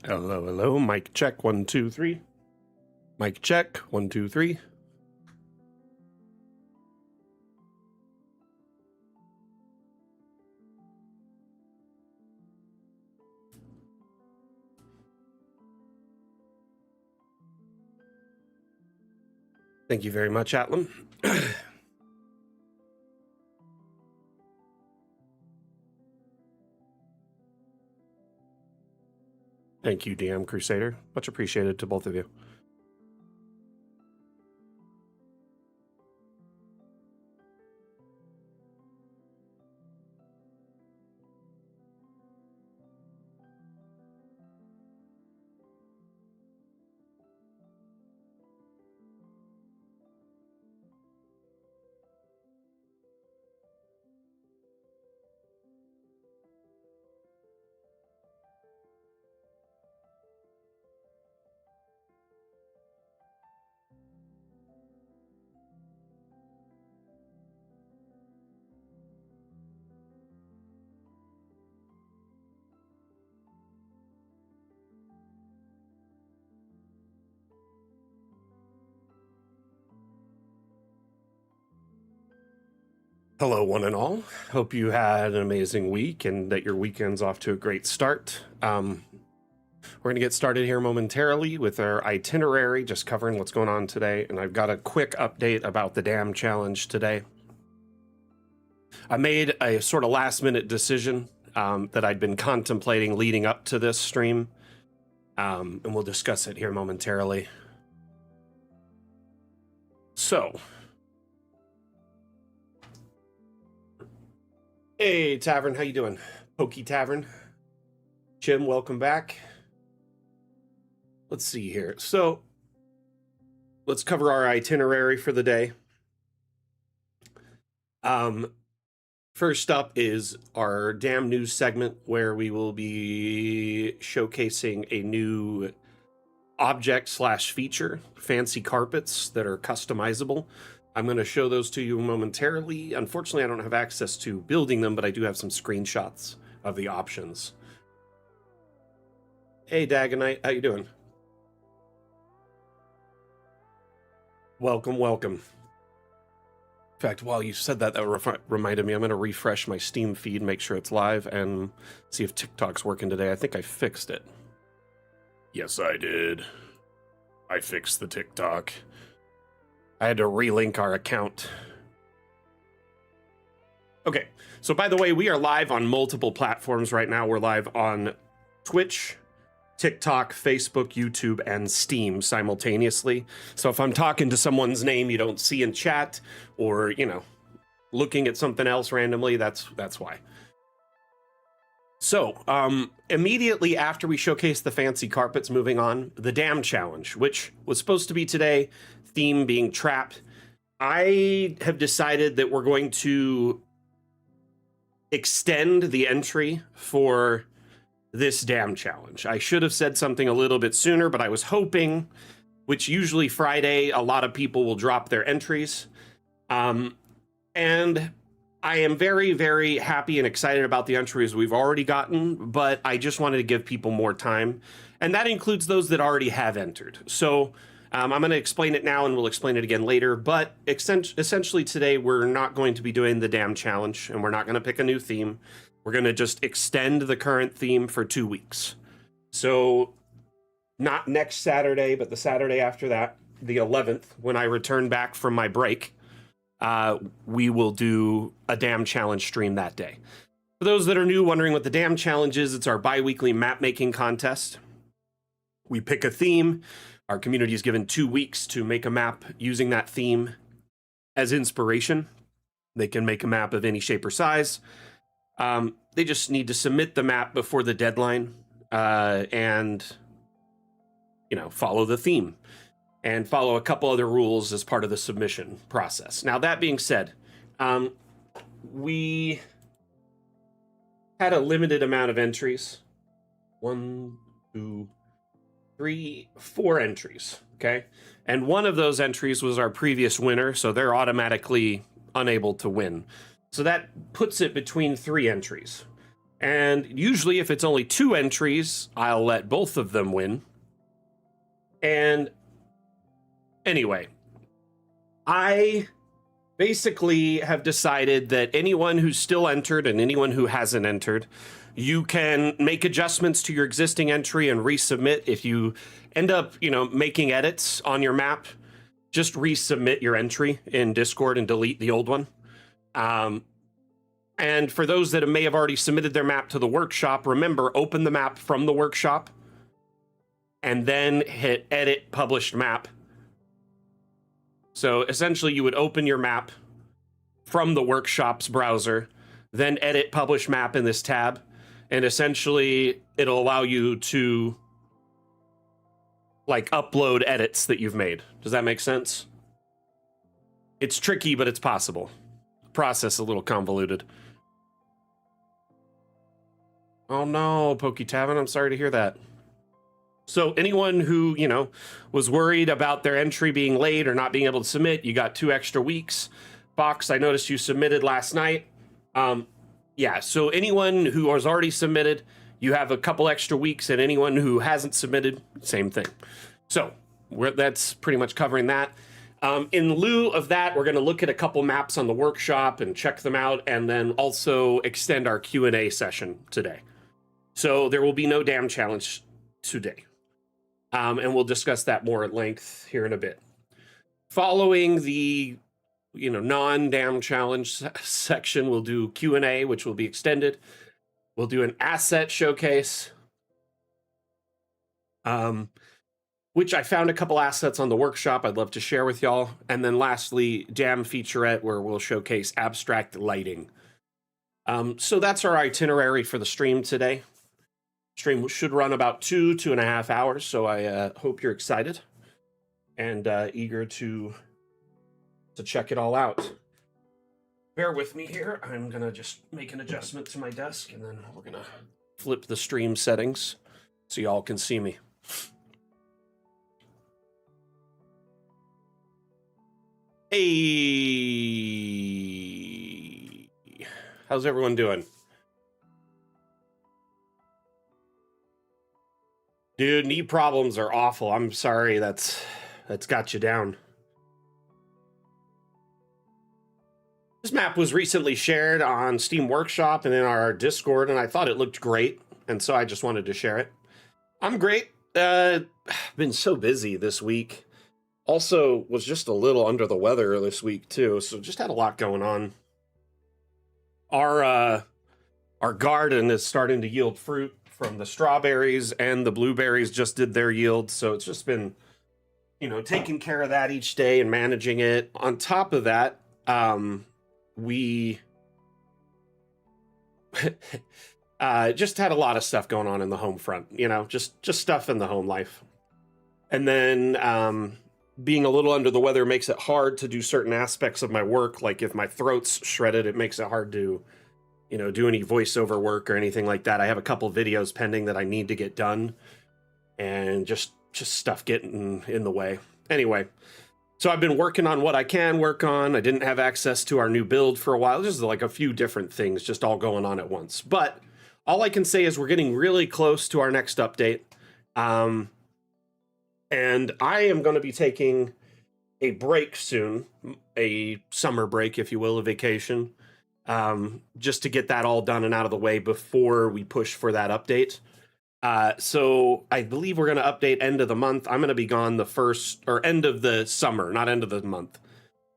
Hello, hello. Mic check. 1, 2, 3. Mic check. 1, 2, 3. Thank you very much, Atlam. Thank you, DM Crusader. Much appreciated to both of you. Hello, one and all. Hope you had an amazing week and that your weekend's off to a great start. We're going to get started here momentarily with our itinerary, just covering what's going on today. And I've got a quick update about the Dam Challenge today. I made a sort of last-minute decision that I'd been contemplating leading up to this stream, and we'll discuss it here momentarily. So, hey, Tavern, how you doing? Pokey Tavern. Jim, welcome back. Let's see here. So, let's cover our itinerary for the day. First up is our Dam News segment, where we will be showcasing a new object/feature, fancy carpets that are customizable. I'm going to show those to you momentarily. Unfortunately, I don't have access to building them, but I do have some screenshots of the options. Hey, Dagonite, how you doing? Welcome, welcome. In fact, while you said that, that reminded me, I'm going to refresh my Steam feed, make sure it's live, and see if TikTok's working today. I think I fixed it. Yes, I did. I fixed the TikTok. I had to relink our account. Okay, so by the way, we are live on multiple platforms right now. We're live on Twitch, TikTok, Facebook, YouTube, and Steam simultaneously. So if I'm talking to someone's name you don't see in chat, or, you know, looking at something else randomly, that's why. So, immediately after we showcase the fancy carpets, moving on, the Dam Challenge, which was supposed to be today, theme being trapped. I have decided that we're going to extend the entry for this Dam Challenge. I should have said something a little bit sooner, but I was hoping, which usually Friday, a lot of people will drop their entries. And I am very, very happy and excited about the entries we've already gotten, but I just wanted to give people more time. And that includes those that already have entered. So I'm going to explain it now and we'll explain it again later. But essentially today, we're not going to be doing the Dam Challenge and we're not going to pick a new theme. We're going to just extend the current theme for 2 weeks. So not next Saturday, but the Saturday after that, the 11th, when I return back from my break, we will do a Dam Challenge stream that day. For those that are new, wondering what the Dam Challenge is, it's our bi-weekly map-making contest. We pick a theme. Our community is given 2 weeks to make a map using that theme as inspiration. They can make a map of any shape or size. They just need to submit the map before the deadline and, you know, follow the theme and follow a couple other rules as part of the submission process. Now, that being said, we had a limited amount of entries. 1, 2, 3, 4 entries, okay? And one of those entries was our previous winner, so they're automatically unable to win. So that puts it between 3 entries. And usually if it's only 2 entries, I'll let both of them win. And anyway, I basically have decided that anyone who's still entered and anyone who hasn't entered, you can make adjustments to your existing entry and resubmit. If you end up, making edits on your map, just resubmit your entry in Discord and delete the old one. And for those that may have already submitted their map to the workshop, remember, open the map from the workshop and then hit edit published map. So essentially you would open your map from the workshop's browser, then edit publish map in this tab, and essentially it'll allow you to upload edits that you've made. Does that make sense? It's tricky, but it's possible. Process a little convoluted. Oh no, PokeTavern, I'm sorry to hear that. So anyone who, was worried about their entry being late or not being able to submit, you got 2 extra weeks. Fox, I noticed you submitted last night. Yeah, so anyone who has already submitted, you have a couple extra weeks, and anyone who hasn't submitted, same thing. So that's pretty much covering that. In lieu of that, we're going to look at a couple maps on the workshop and check them out, and then also extend our Q&A session today. So there will be no damn challenge today. And we'll discuss that more at length here in a bit. Following the non-damn challenge section, we'll do Q&A, which will be extended. We'll do an asset showcase, which I found a couple assets on the workshop I'd love to share with y'all. And then lastly, Jam Featurette, where we'll showcase abstract lighting. So that's our itinerary for the stream today. Stream should run about 2.5 hours, so I hope you're excited and eager to check it all out. Bear with me here. I'm going to just make an adjustment to my desk, and then we're going to flip the stream settings so y'all can see me. Hey! How's everyone doing? Dude, knee problems are awful. I'm sorry that's got you down. This map was recently shared on Steam Workshop and in our Discord, and I thought it looked great, and so I just wanted to share it. I'm great. Been so busy this week. Also, was just a little under the weather this week, too, so just had a lot going on. Our garden is starting to yield fruit from the strawberries, and the blueberries just did their yield, so it's just been, taking care of that each day and managing it. On top of that, we just had a lot of stuff going on in the home front, just stuff in the home life. And then being a little under the weather makes it hard to do certain aspects of my work. Like if my throat's shredded, it makes it hard to do any voiceover work or anything like that. I have a couple videos pending that I need to get done, and just stuff getting in the way. Anyway, so I've been working on what I can work on. I didn't have access to our new build for a while. Just like a few different things just all going on at once. But all I can say is we're getting really close to our next update. And I am going to be taking a break soon, a summer break, if you will, a vacation. Just to get that all done and out of the way before we push for that update. So I believe we're going to update end of the month. I'm going to be gone the end of the summer, not end of the month.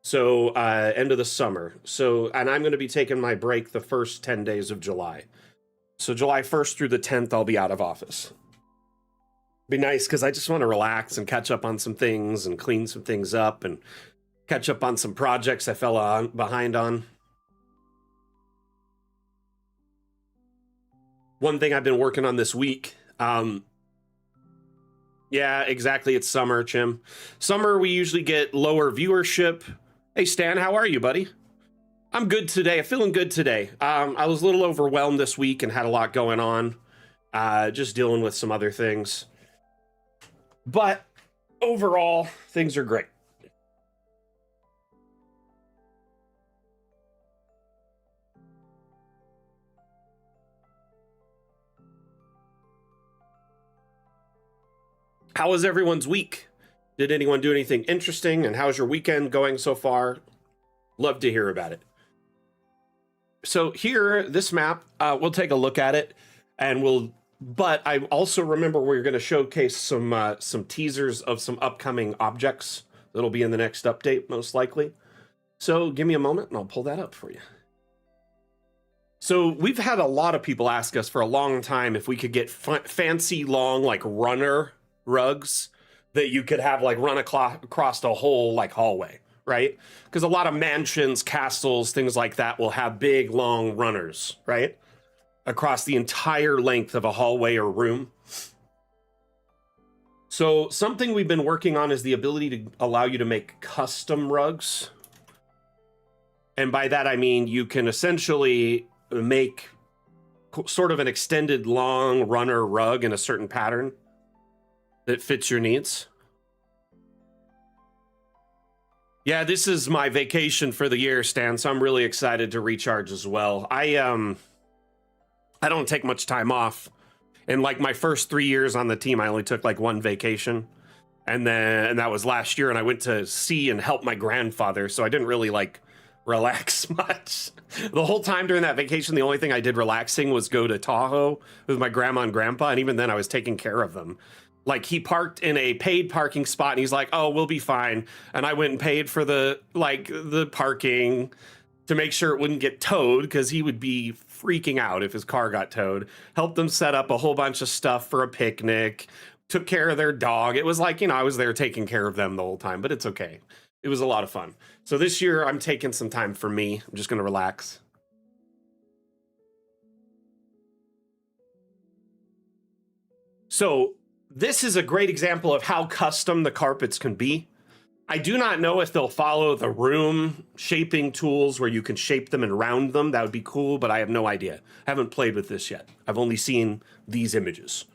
So end of the summer. So, and I'm going to be taking my break the first 10 days of July. So July 1st through the 10th, I'll be out of office. Be nice because I just want to relax and catch up on some things and clean some things up and catch up on some projects I fell behind on. One thing I've been working on this week. Yeah, exactly. It's summer, Chim. Summer, we usually get lower viewership. Hey, Stan, how are you, buddy? I'm good today. I'm feeling good today. I was a little overwhelmed this week and had a lot going on. Just dealing with some other things. But overall, things are great. How was everyone's week? Did anyone do anything interesting? And how's your weekend going so far? Love to hear about it. So here, this map, we'll take a look at it, and but I also remember we're going to showcase some teasers of some upcoming objects that'll be in the next update, most likely. So give me a moment, and I'll pull that up for you. So we've had a lot of people ask us for a long time if we could get fancy, long, like runner rugs that you could have like run across a whole like hallway, right? Because a lot of mansions, castles, things like that will have big, long runners, right? Across the entire length of a hallway or room. So something we've been working on is the ability to allow you to make custom rugs. And by that, I mean you can essentially make sort of an extended long runner rug in a certain pattern that fits your needs. Yeah, this is my vacation for the year, Stan, so I'm really excited to recharge as well. I don't take much time off. In like my first 3 years on the team, I only took like one vacation. And that was last year, and I went to see and help my grandfather, so I didn't really like relax much. The whole time during that vacation, the only thing I did relaxing was go to Tahoe with my grandma and grandpa, and even then I was taking care of them. Like, he parked in a paid parking spot, and he's like, oh, we'll be fine. And I went and paid for the parking to make sure it wouldn't get towed, because he would be freaking out if his car got towed. Helped them set up a whole bunch of stuff for a picnic, took care of their dog. It was like, I was there taking care of them the whole time, but it's okay. It was a lot of fun. So this year, I'm taking some time for me. I'm just going to relax. So this is a great example of how custom the carpets can be. I do not know if they'll follow the room shaping tools where you can shape them and round them. That would be cool, but I have no idea. I haven't played with this yet. I've only seen these images.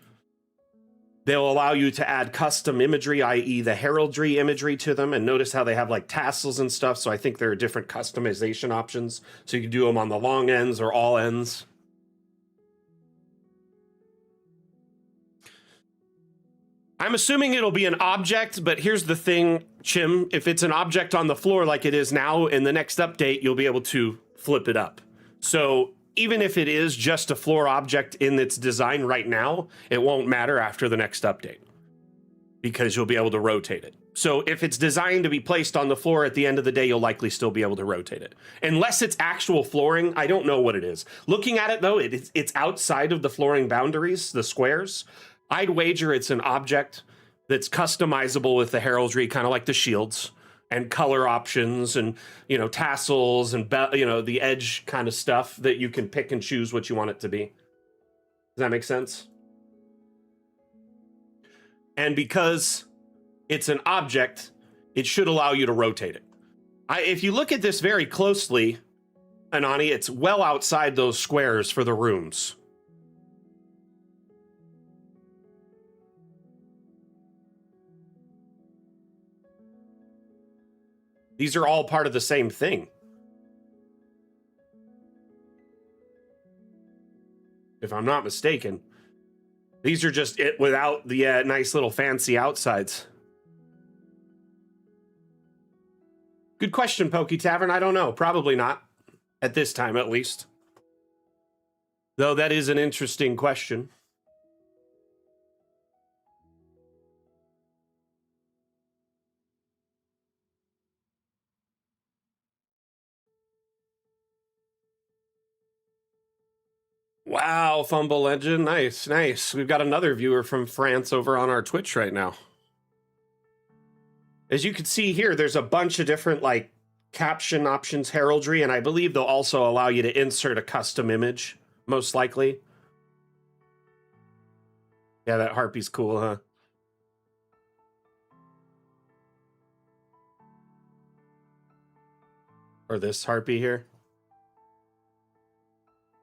They'll allow you to add custom imagery, i.e. the heraldry imagery to them, and notice how they have like tassels and stuff, so I think there are different customization options. So you can do them on the long ends or all ends. I'm assuming it'll be an object, but here's the thing, Chim. If it's an object on the floor like it is now, in the next update, you'll be able to flip it up. So even if it is just a floor object in its design right now, it won't matter after the next update because you'll be able to rotate it. So if it's designed to be placed on the floor, at the end of the day, you'll likely still be able to rotate it. Unless it's actual flooring, I don't know what it is. Looking at it, though, it's outside of the flooring boundaries, the squares. I'd wager it's an object that's customizable with the heraldry, kind of like the shields, and color options, and tassels, and the edge kind of stuff that you can pick and choose what you want it to be. Does that make sense? And because it's an object, it should allow you to rotate it. If you look at this very closely, Anani, it's well outside those squares for the rooms. These are all part of the same thing. If I'm not mistaken. These are just it without the nice little fancy outsides. Good question, Pokey Tavern. I don't know. Probably not. At this time, at least. Though that is an interesting question. Wow, Fumble Legend. Nice, nice. We've got another viewer from France over on our Twitch right now. As you can see here, there's a bunch of different like caption options, heraldry, and I believe they'll also allow you to insert a custom image, most likely. Yeah, that harpy's cool, huh? Or this harpy here.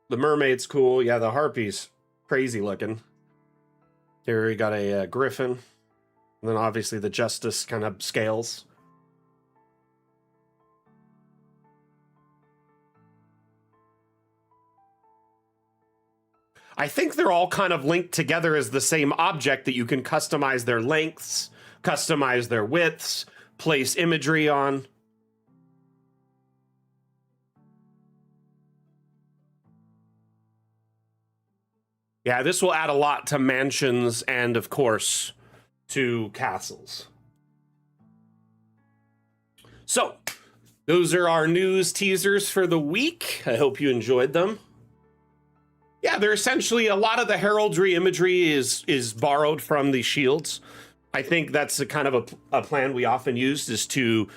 The mermaid's cool. Yeah, the harpy's crazy looking. Here we got a griffin. And then obviously the justice kind of scales. I think they're all kind of linked together as the same object that you can customize their lengths, customize their widths, place imagery on. Yeah, this will add a lot to mansions and, of course, to castles. So, those are our news teasers for the week. I hope you enjoyed them. Yeah, they're essentially, a lot of the heraldry imagery is borrowed from the shields. I think that's a kind of a plan we often use, is to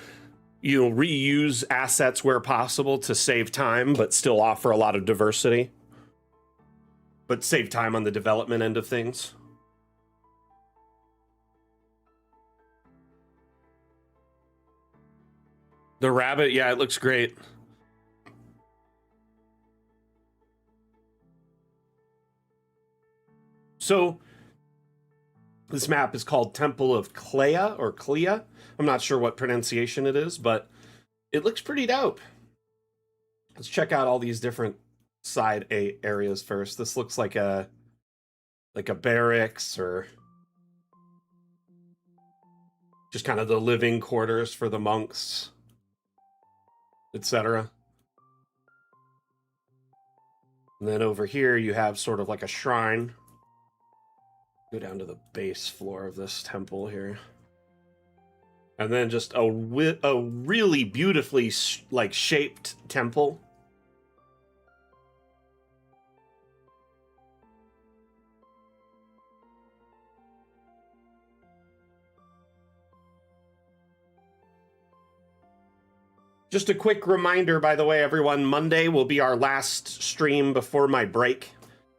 reuse assets where possible to save time, but still offer a lot of diversity. But save time on the development end of things. The rabbit, yeah, it looks great. So this map is called Temple of Clea, or Clea. I'm not sure what pronunciation it is, but it looks pretty dope. Let's check out all these different side areas first. This looks like a barracks, or just kind of the living quarters for the monks, etc. And then over here you have sort of like a shrine. Go down to the base floor of this temple here. And then just a really beautifully shaped temple. Just a quick reminder, by the way, everyone, Monday will be our last stream before my break.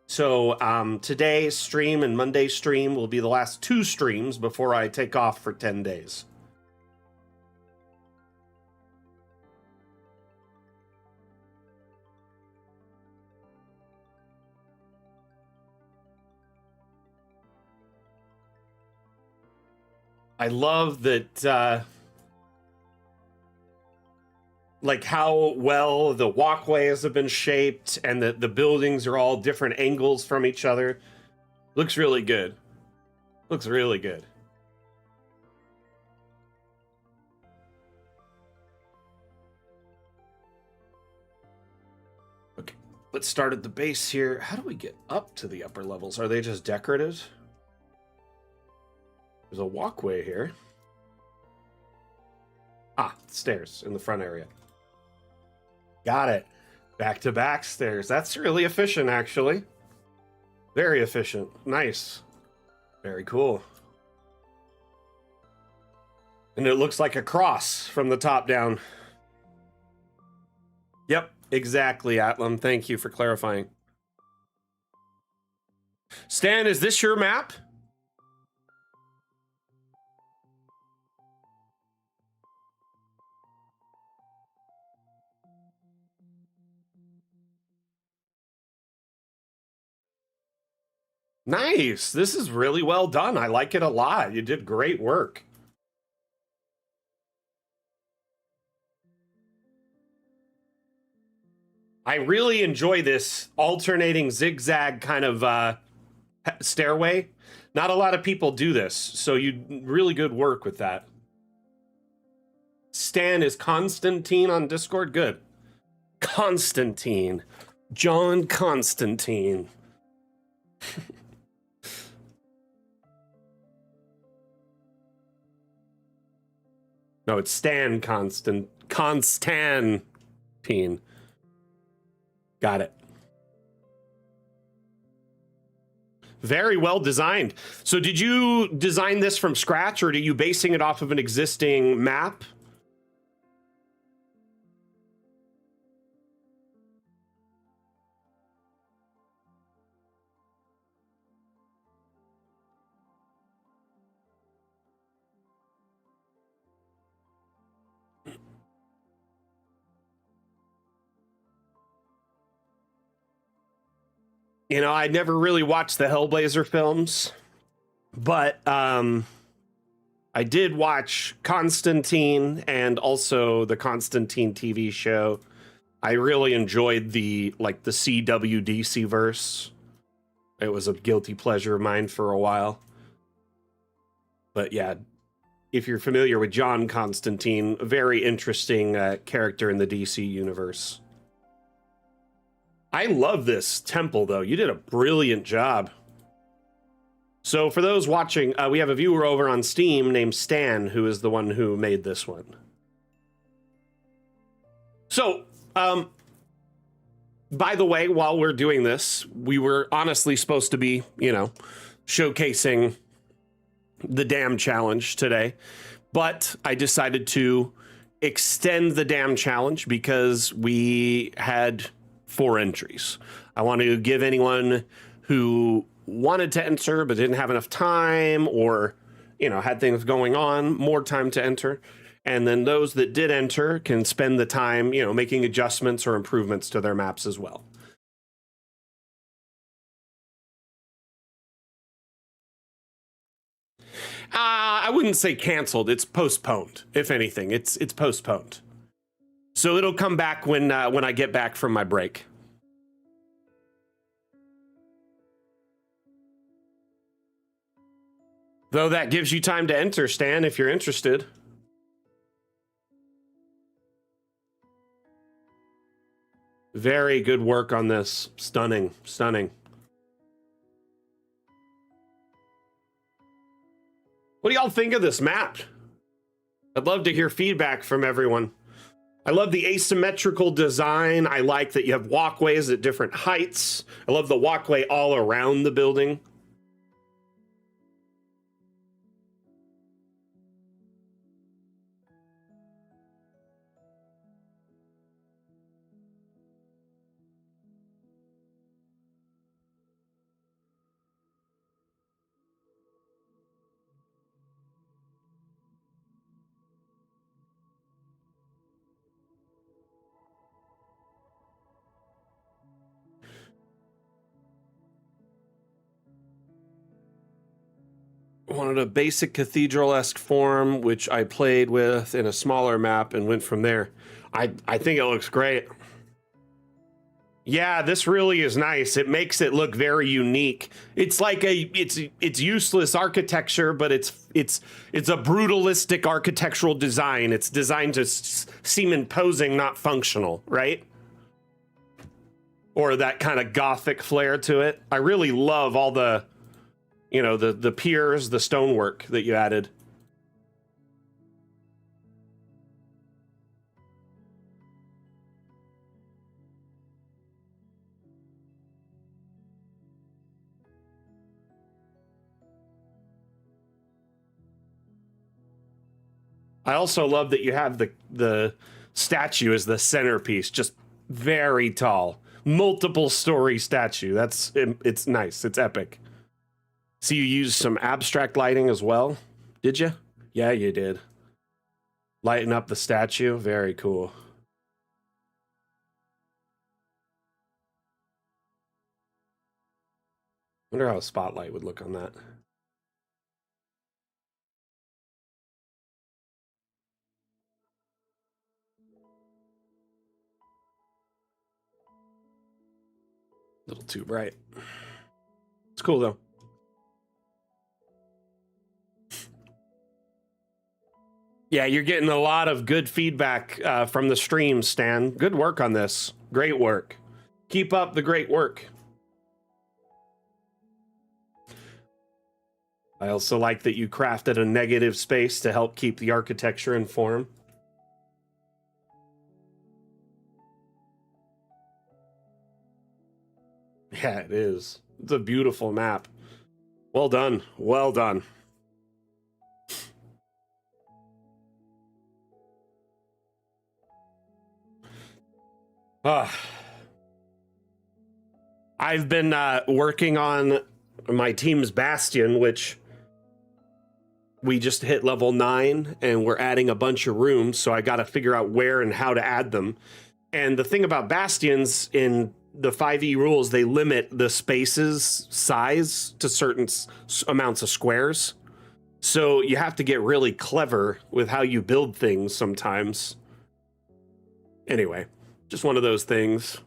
So today's stream and Monday's stream will be the last 2 streams before I take off for 10 days. I love that, like how well the walkways have been shaped, and the buildings are all different angles from each other. Looks really good. Looks really good. Okay, let's start at the base here. How do we get up to the upper levels? Are they just decorative? There's a walkway here. Ah, stairs in the front area. Got it. Back-to-back stairs. That's really efficient, actually. Very efficient. Nice. Very cool. And it looks like a cross from the top down. Yep, exactly, Atlam. Thank you for clarifying. Stan, is this your map? Nice. This is really well done. I like it a lot. You did great work. I really enjoy this alternating zigzag kind of stairway. Not a lot of people do this, so you really good work with that. Stan is Constantine on Discord. Good. Constantine. John Constantine. No, it's Stan Constantine. Got it. Very well designed. So did you design this from scratch, or are you basing it off of an existing map? You know, I never really watched the Hellblazer films, but I did watch Constantine and also the Constantine TV show. I really enjoyed the CWDC verse. It was a guilty pleasure of mine for a while. But yeah, if you're familiar with John Constantine, a very interesting character in the DC universe. I love this temple, though. You did a brilliant job. So for those watching, we have a viewer over on Steam named Stan, who is the one who made this one. So, by the way, while we're doing this, we were honestly supposed to be, showcasing the dam challenge today, but I decided to extend the dam challenge because we had 4 entries. I wanted to give anyone who wanted to enter but didn't have enough time, or had things going on, more time to enter. And then those that did enter can spend the time making adjustments or improvements to their maps as well. I wouldn't say canceled. It's postponed. If anything, it's postponed. So it'll come back when I get back from my break. Though that gives you time to enter, Stan, if you're interested. Very good work on this. Stunning, stunning. What do y'all think of this map? I'd love to hear feedback from everyone. I love the asymmetrical design. I like that you have walkways at different heights. I love the walkway all around the building. Wanted a basic cathedral-esque form, which I played with in a smaller map and went from there. I think it looks great. Yeah, this really is nice. It makes it look very unique. It's like it's useless architecture, but it's a brutalistic architectural design. It's designed to seem imposing, not functional, right? Or that kind of gothic flair to it. I really love all the the piers, the stonework that you added. I also love that you have the statue as the centerpiece, just very tall, multiple story statue. It's nice. It's epic. So you used some abstract lighting as well, did you? Yeah, you did. Lighten up the statue. Very cool. Wonder how a spotlight would look on that. A little too bright. It's cool though. Yeah, you're getting a lot of good feedback from the stream, Stan. Good work on this. Great work. Keep up the great work. I also like that you crafted a negative space to help keep the architecture in form. Yeah, it is. It's a beautiful map. Well done. Well done. I've been working on my team's Bastion, which we just hit level 9, and we're adding a bunch of rooms, so I got to figure out where and how to add them. And the thing about Bastions in the 5e rules, they limit the space's size to certain amounts of squares. So you have to get really clever with how you build things sometimes. Anyway, just one of those things.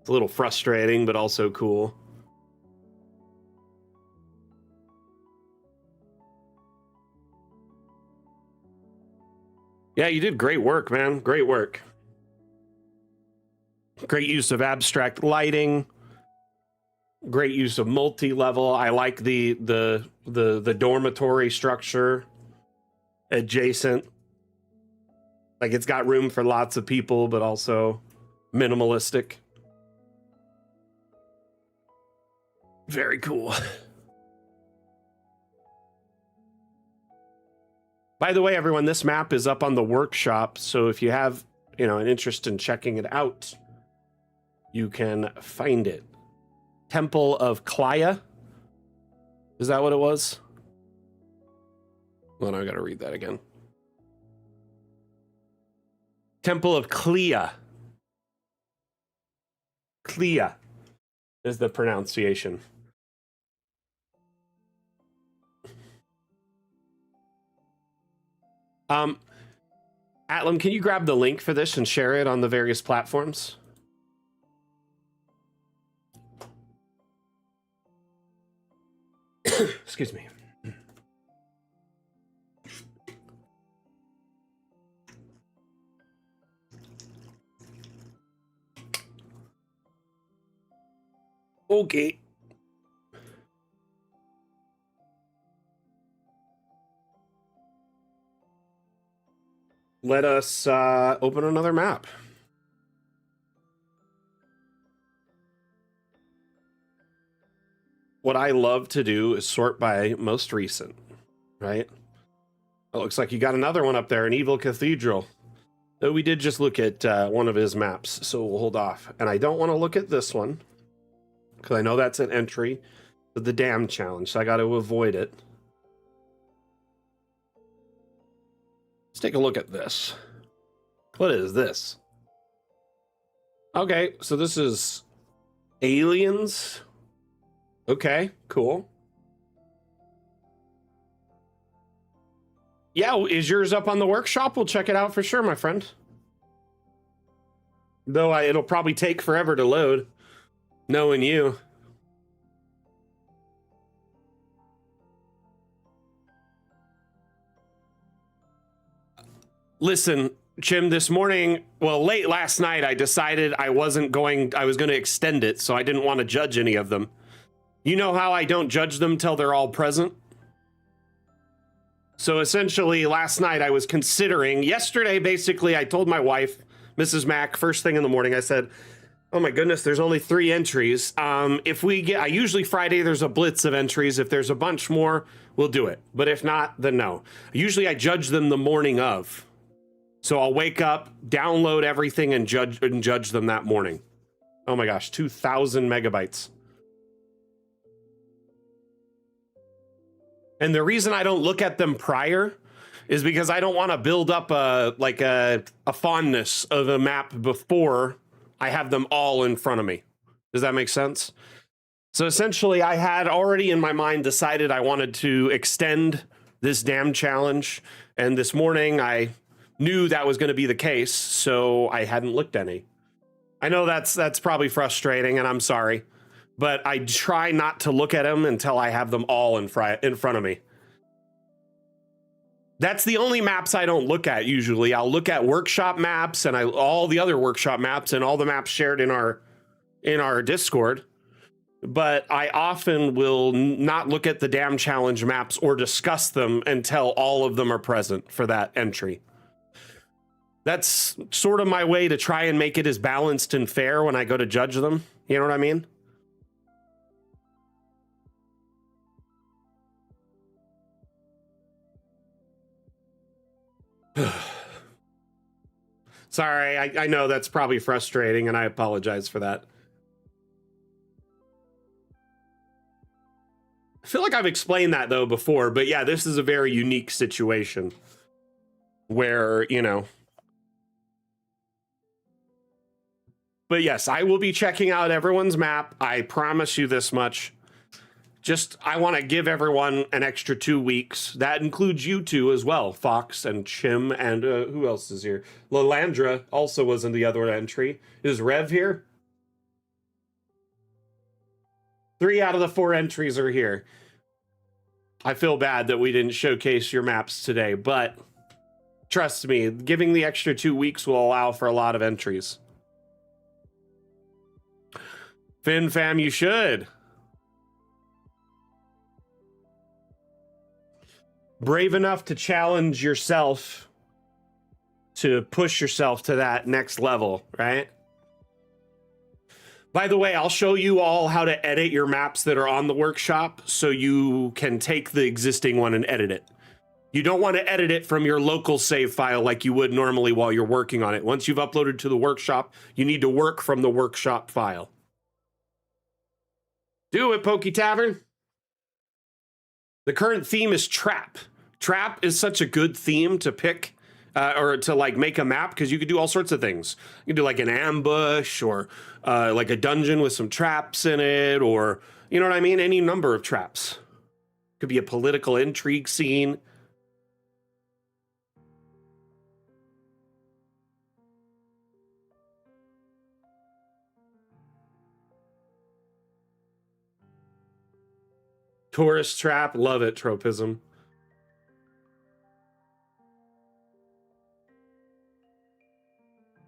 It's a little frustrating, but also cool. Yeah, you did great work, man. Great work. Great use of abstract lighting. Great use of multi-level. I like the dormitory structure adjacent. Like, it's got room for lots of people, but also minimalistic. Very cool. By the way, everyone, this map is up on the workshop, so if you have, an interest in checking it out, you can find it. Temple of Klaya. Is that what it was? Well, no, I gotta read that again. Temple of Klea. Klea is the pronunciation. Atlam, can you grab the link for this and share it on the various platforms? Excuse me. Okay. Let us open another map. What I love to do is sort by most recent, right? It looks like you got another one up there, an Evil Cathedral. Though we did just look at one of his maps, so we'll hold off. And I don't want to look at this one, because I know that's an entry to the Dam Challenge, so I got to avoid it. Let's take a look at this. What is this? Okay, so this is Aliens. Okay, cool. Yeah, is yours up on the workshop? We'll check it out for sure, my friend. Though it'll probably take forever to load, knowing you. Listen, Jim, this morning, well, late last night, I decided I was going to extend it, so I didn't want to judge any of them. You know how I don't judge them till they're all present? So essentially, last night I was considering, yesterday, basically, I told my wife, Mrs. Mack, first thing in the morning, I said, oh my goodness, there's only 3 entries. If we get, usually Friday, there's a blitz of entries. If there's a bunch more, we'll do it. But if not, then no. Usually I judge them the morning of. So I'll wake up, download everything, and judge them that morning. Oh my gosh, 2,000 megabytes. And the reason I don't look at them prior is because I don't want to build up a fondness of a map before I have them all in front of me. Does that make sense? So essentially, I had already in my mind decided I wanted to extend this Dam Challenge. And this morning, I knew that was going to be the case, so I hadn't looked any. I know that's probably frustrating, and I'm sorry. But I try not to look at them until I have them all in front of me. That's the only maps I don't look at usually. I'll look at workshop maps and all the other workshop maps and all the maps shared in our Discord. But I often will not look at the Dam Challenge maps or discuss them until all of them are present for that entry. That's sort of my way to try and make it as balanced and fair when I go to judge them. You know what I mean? Sorry, I know that's probably frustrating, and I apologize for that. I feel like I've explained that, though, before, but yeah, this is a very unique situation where, But yes, I will be checking out everyone's map. I promise you this much. Just, I want to give everyone an extra 2 weeks. That includes you two as well, Fox and Chim, and who else is here? Lalandra also was in the other entry. Is Rev here? 3 out of the 4 entries are here. I feel bad that we didn't showcase your maps today, but Trust me, giving the extra 2 weeks will allow for a lot of entries. Fin fam, you should. Brave enough to challenge yourself, to push yourself to that next level, right? By the way, I'll show you all how to edit your maps that are on the workshop so you can take the existing one and edit it. You don't want to edit it from your local save file like you would normally while you're working on it. Once you've uploaded to the workshop, you need to work from the workshop file. Do it, Pokey Tavern. The current theme is Trap. Trap is such a good theme to pick or to like make a map because you could do all sorts of things. You can do like an ambush or like a dungeon with some traps in it, or you know what I mean? Any number of traps. Could be a political intrigue scene. Tourist trap, love it, tropism.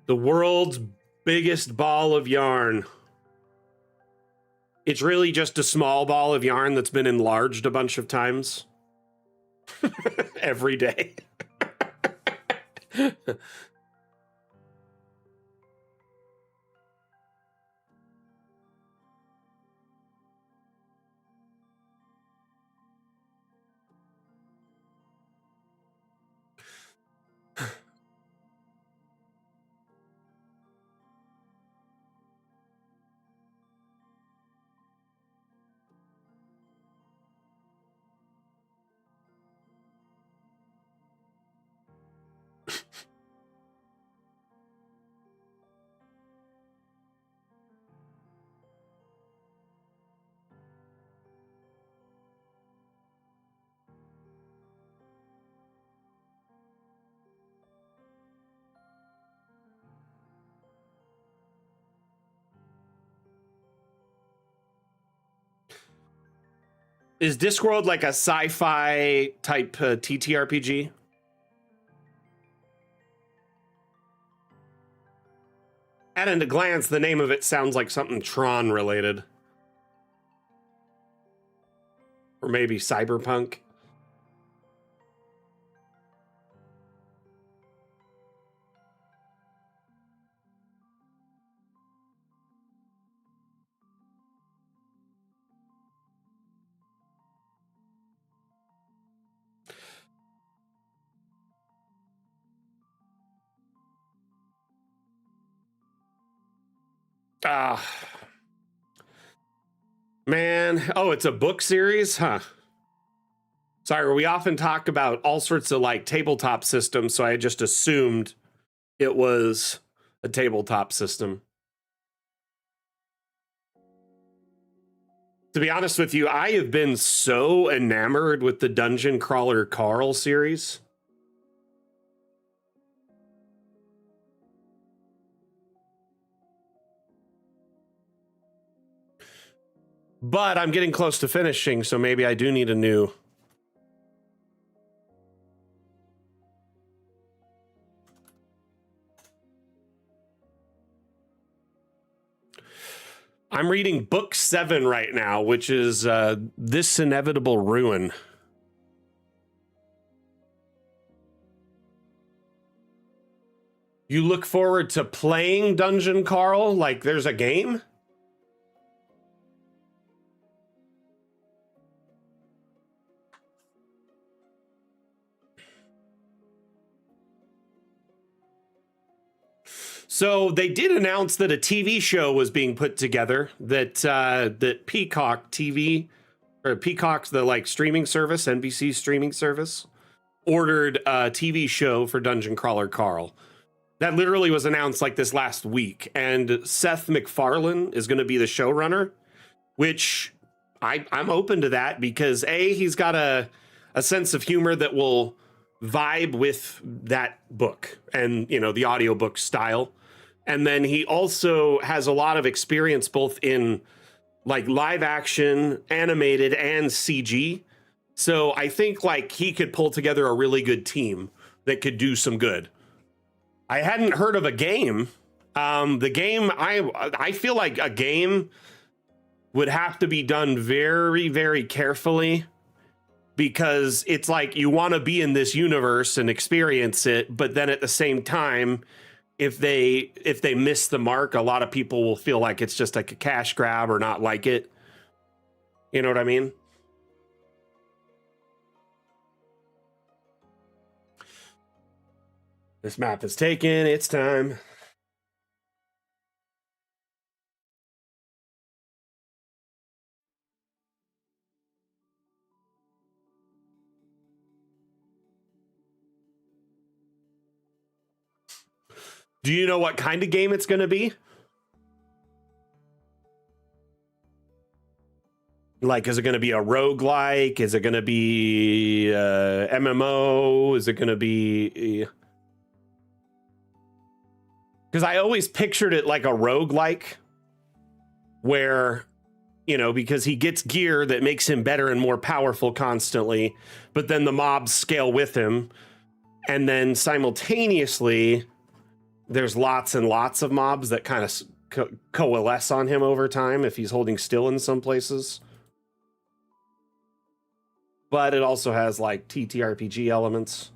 The world's biggest ball of yarn. It's really just a small ball of yarn that's been enlarged a bunch of times. Every day. Is Discworld like a sci-fi type TTRPG? At a glance, the name of it sounds like something Tron related. Or maybe Cyberpunk. Ah, man. Oh, it's a book series? Huh. Sorry, we often talk about all sorts of like tabletop systems, so I just assumed it was a tabletop system. To be honest with you, I have been so enamored with the Dungeon Crawler Carl series. But I'm getting close to finishing, so maybe I do need a new. I'm reading book 7 right now, which is This Inevitable Ruin. You look forward to playing Dungeon Carl like there's a game? So they did announce that a TV show was being put together that that Peacock TV, or Peacock's the like streaming service, NBC streaming service, ordered a TV show for Dungeon Crawler Carl. That literally was announced like this last week, and Seth MacFarlane is going to be the showrunner, which I'm open to that because he's got a sense of humor that will vibe with that book and you know the audiobook style. And then he also has a lot of experience both in like live action, animated, and CG. So I think like he could pull together a really good team that could do some good. I hadn't heard of a game. The game, I feel like a game would have to be done very, very carefully, because it's like you want to be in this universe and experience it, but then at the same time, if they miss the mark, a lot of people will feel like it's just like a cash grab or not like it. You know what I mean? This map is taking its time. Do you know what kind of game it's going to be? Like, is it going to be a roguelike? Is it going to be MMO? Is it going to be... Because I always pictured it like a roguelike, where, you know, because he gets gear that makes him better and more powerful constantly, but then the mobs scale with him. And then simultaneously, there's lots and lots of mobs that kind of coalesce on him over time if he's holding still in some places. But it also has like TTRPG elements.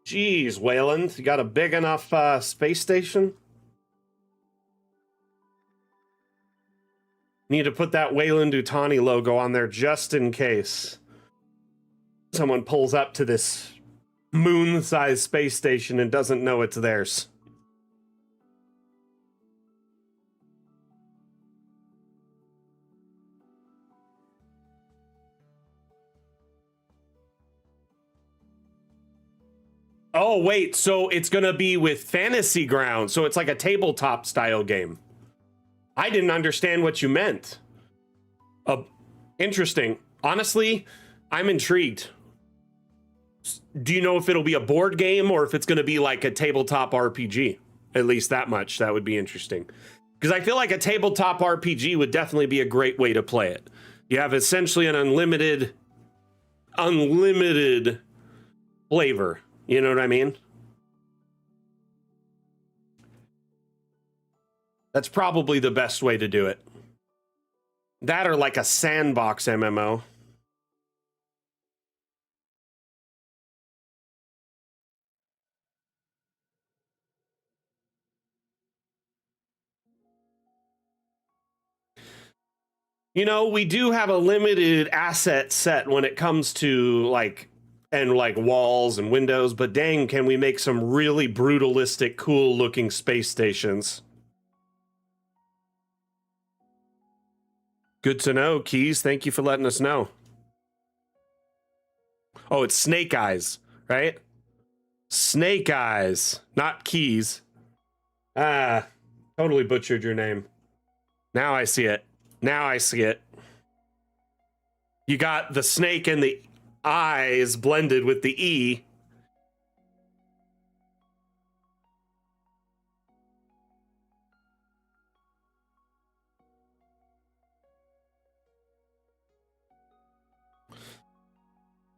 Jeez, Wayland, you got a big enough space station? Need to put that Wayland Utani logo on there just in case someone pulls up to this moon-sized space station and doesn't know it's theirs. Oh, wait, so it's going to be with Fantasy Ground, so it's like a tabletop style game. I didn't understand what you meant. Interesting. Honestly, I'm intrigued. Do you know if it'll be a board game or if it's going to be like a tabletop RPG? At least that much. That would be interesting. Because I feel like a tabletop RPG would definitely be a great way to play it. You have essentially an unlimited flavor. You know what I mean? That's probably the best way to do it. That or like a sandbox MMO. You know, we do have a limited asset set when it comes to like walls and windows, but dang, can we make some really brutalistic, cool looking space stations? Good to know, Keys. Thank you for letting us know. Oh, it's Snake Eyes, right? Snake Eyes, not Keys. Ah, totally butchered your name. Now I see it. Now I see it. You got the snake and the eyes blended with the E.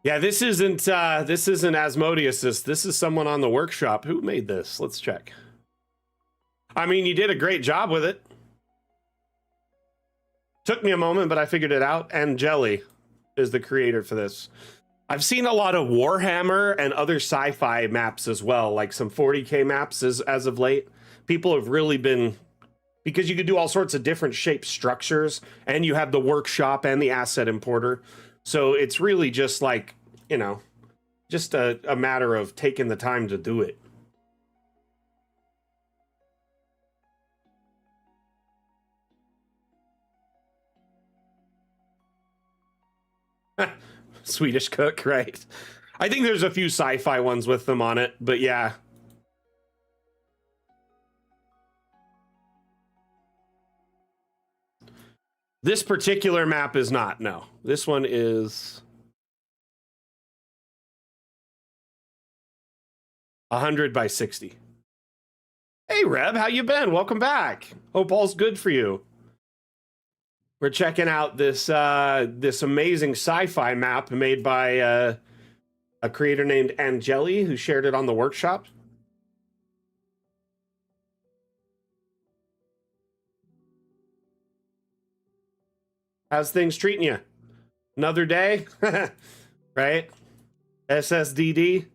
Yeah, this isn't Asmodeus's. This is someone on the workshop. Who made this? Let's check. I mean, you did a great job with it. Took me a moment, but I figured it out. And Jelly is the creator for this. I've seen a lot of Warhammer and other sci-fi maps as well, like some 40K maps as of late. People have really been, because you could do all sorts of different shape structures, and you have the workshop and the asset importer. So it's really just like, you know, just a matter of taking the time to do it. Swedish cook, right? I think there's a few sci-fi ones with them on it, but yeah. This particular map is not, no. This one is 100 by 60. Hey, Reb, how you been? Welcome back. Hope all's good for you. We're checking out this this amazing sci-fi map made by a a creator named Angeli who shared it on the workshop. How's things treating you? Another day? Right? SSDD?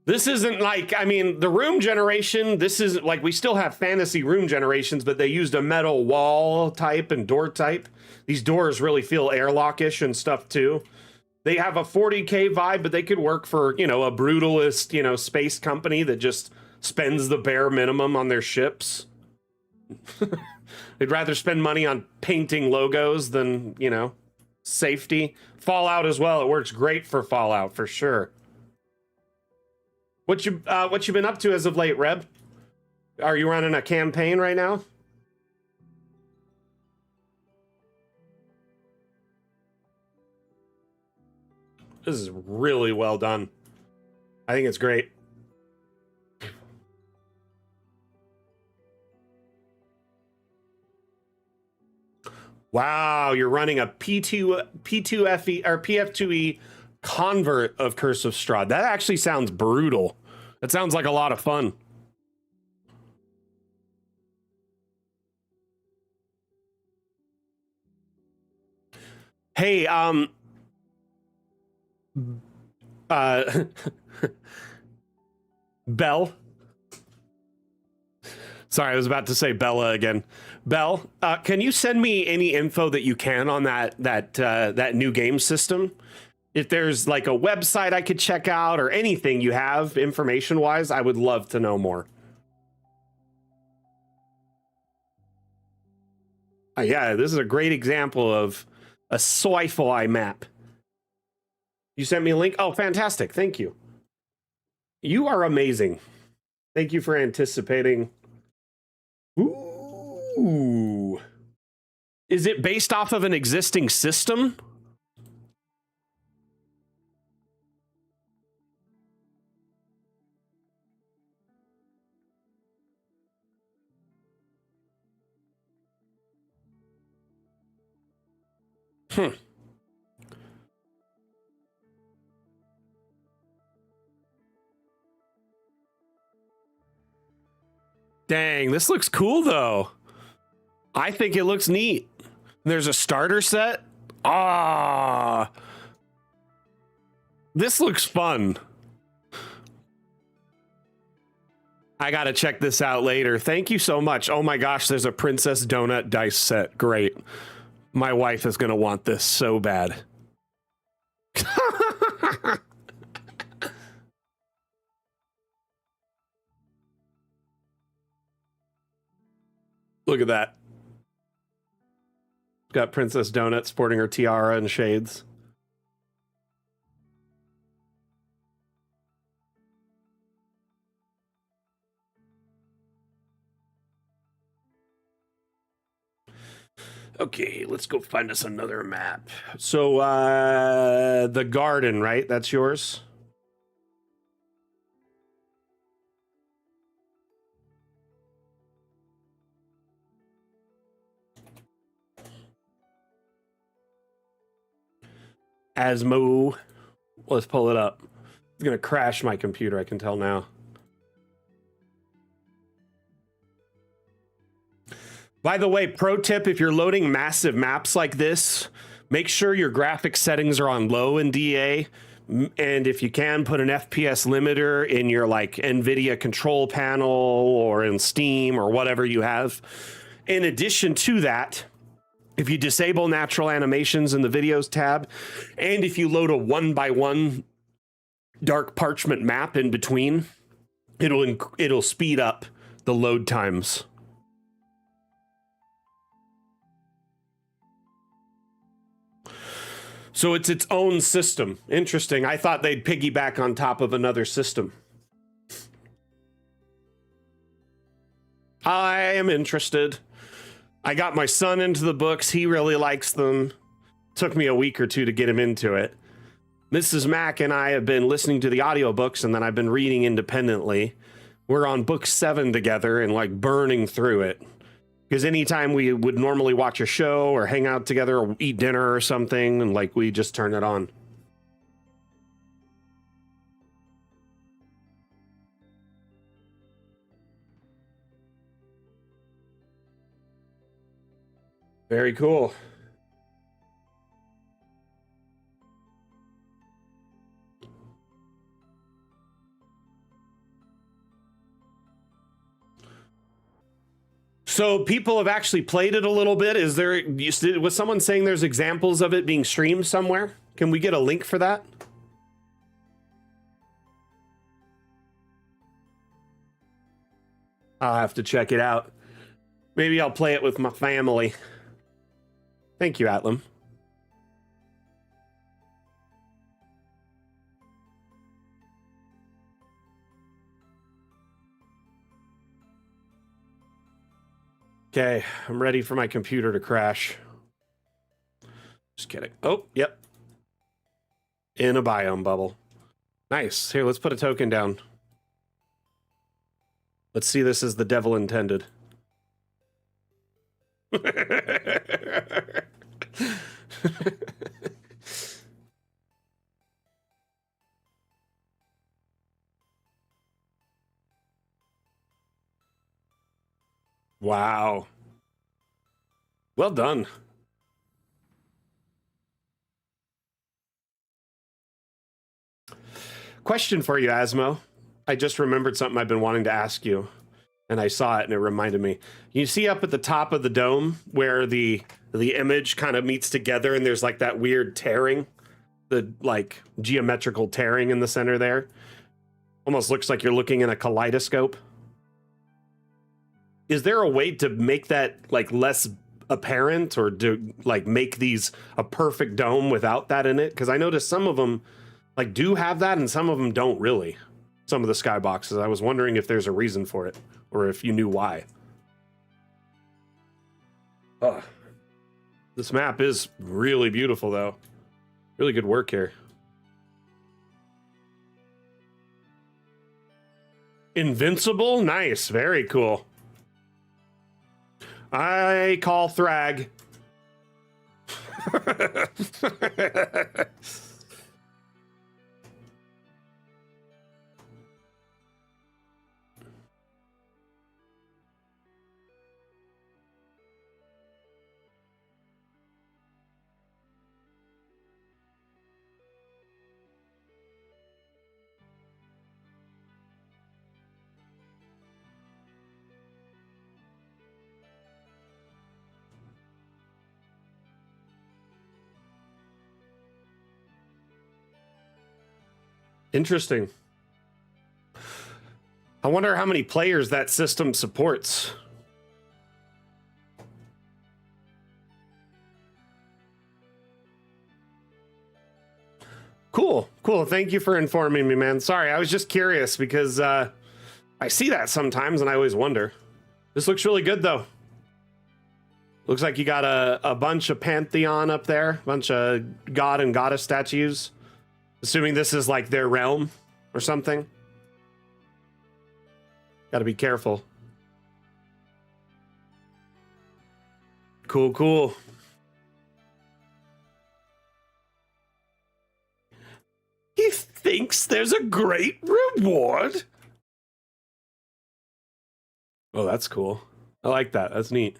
This isn't like, I mean, the room generation, this isn't like, we still have fantasy room generations, but they used a metal wall type and door type. These doors really feel airlockish and stuff too. They have a 40K vibe, but they could work for, you know, a brutalist, you know, space company that just spends the bare minimum on their ships. They'd rather spend money on painting logos than, you know, safety. Fallout as well. It works great for Fallout for sure. What you been up to as of late, Reb? Are you running a campaign right now? This is really well done. I think it's great. Wow, you're running a P2FE or PF2E convert of Curse of Strahd. That actually sounds brutal. That sounds like a lot of fun. Hey, Belle. Sorry, I was about to say Bella again. Belle, can you send me any info that you can on that new game system? If there's like a website I could check out or anything you have information wise, I would love to know more. Yeah, this is a great example of a sci-fi map. You sent me a link? Oh, fantastic. Thank you. You are amazing. Thank you for anticipating. Ooh. Is it based off of an existing system? Dang, this looks cool though. I think it looks neat. There's a starter set. Ah, this looks fun. I gotta check this out later. Thank you so much. Oh my gosh, there's a Princess Donut dice set. Great. My wife is gonna want this so bad. Look at that. Got Princess Donut sporting her tiara and shades. Okay, let's go find us another map. So, the garden, right? That's yours? Asmo. Let's pull it up. It's gonna crash my computer, I can tell now. By the way, pro tip, if you're loading massive maps like this, make sure your graphics settings are on low in DA. And if you can, put an FPS limiter in your like NVIDIA control panel or in Steam or whatever you have. In addition to that, if you disable natural animations in the videos tab, and if you load a 1x1 dark parchment map in between, it'll speed up the load times. So it's its own system. Interesting. I thought they'd piggyback on top of another system. I am interested. I got my son into the books. He really likes them. Took me a week or two to get him into it. Mrs. Mack and I have been listening to the audiobooks, and then I've been reading independently. We're on book 7 together and like burning through it. Because anytime we would normally watch a show or hang out together or eat dinner or something, and like we just turn it on. Very cool. So people have actually played it a little bit. Is there, was someone saying there's examples of it being streamed somewhere? Can we get a link for that? I'll have to check it out. Maybe I'll play it with my family. Thank you, Atlam. Okay, I'm ready for my computer to crash. Just kidding. Oh, yep. In a biome bubble. Nice. Here, let's put a token down. Let's see this as the devil intended. Wow. Well done. Question for you, Asmo. I just remembered something I've been wanting to ask you, and I saw it and it reminded me. You see up at the top of the dome where the image kind of meets together and there's like that weird tearing, the like geometrical tearing in the center there. Almost looks like you're looking in a kaleidoscope. Is there a way to make that like less apparent, or do like make these a perfect dome without that in it? Because I noticed some of them like do have that and some of them don't really. Some of the skyboxes. I was wondering if there's a reason for it or if you knew why. This map is really beautiful though. Really good work here. Invincible? Nice. Very cool. I call Thrag. Interesting. I wonder how many players that system supports. Cool. Thank you for informing me, man. Sorry, I was just curious because I see that sometimes and I always wonder. This looks really good though. Looks like you got a bunch of Pantheon up there, a bunch of god and goddess statues. Assuming this is like their realm or something. Gotta be careful. Cool. He thinks there's a great reward. Oh, that's cool. I like that. That's neat.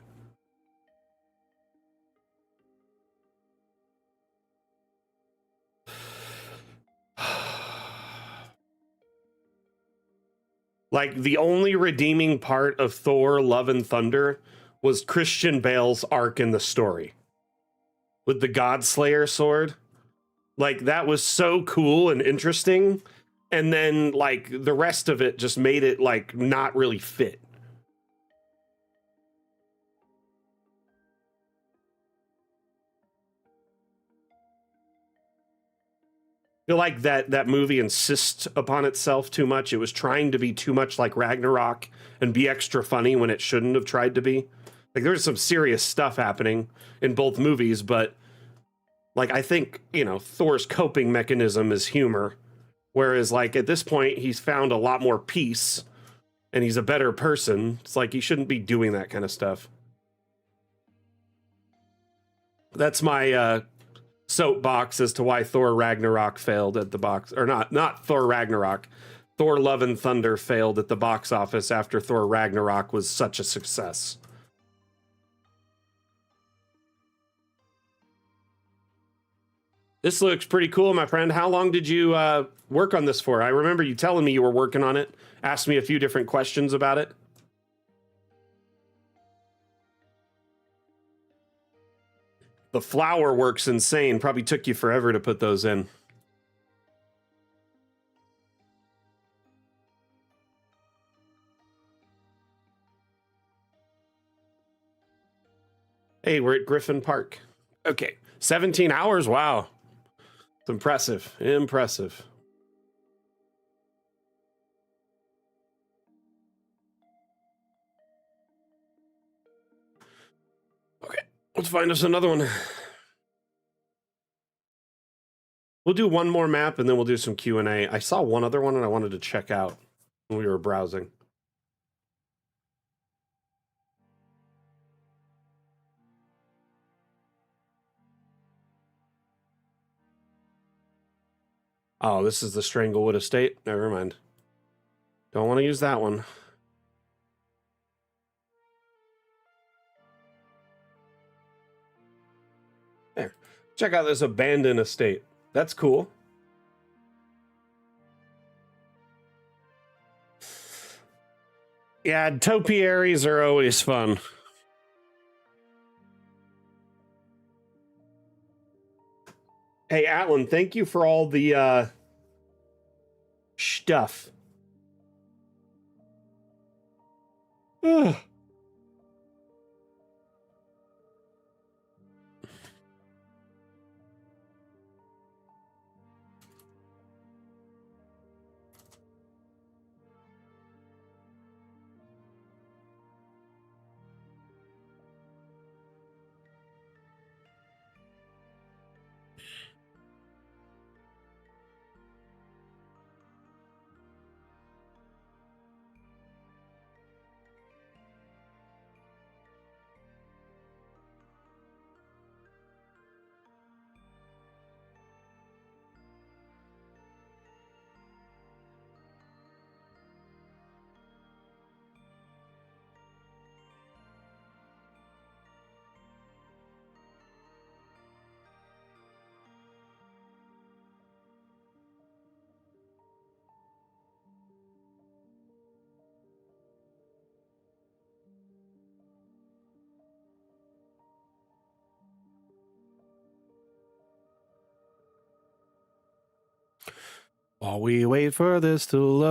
Like, the only redeeming part of Thor Love and Thunder was Christian Bale's arc in the story. With the Godslayer sword. Like, that was so cool and interesting. And then, like, the rest of it just made it, like, not really fit. I feel like that movie insists upon itself too much. It was trying to be too much like Ragnarok and be extra funny when it shouldn't have tried to be. Like, there's some serious stuff happening in both movies, but like, I think, you know, Thor's coping mechanism is humor. Whereas, like, at this point, he's found a lot more peace and he's a better person. It's like he shouldn't be doing that kind of stuff. That's my soapbox as to why Thor Ragnarok failed at the box, or not Thor Ragnarok. Thor Love and Thunder failed at the box office after Thor Ragnarok was such a success. This looks pretty cool, my friend. How long did you work on this for? I remember you telling me you were working on it. Asked me a few different questions about it. The flower work's insane. Probably took you forever to put those in. Hey, we're at Griffin Park. Okay, 17 hours? Wow. It's impressive. Impressive. Okay, let's find us another one. We'll do one more map and then we'll do some Q&A. I saw one other one and I wanted to check out when we were browsing. Oh, this is the Stranglewood Estate? Never mind. Don't want to use that one. There. Check out this abandoned estate. That's cool. Yeah, topiaries are always fun. Hey, Alan, thank you for all the stuff. Ugh. While we wait for this to load.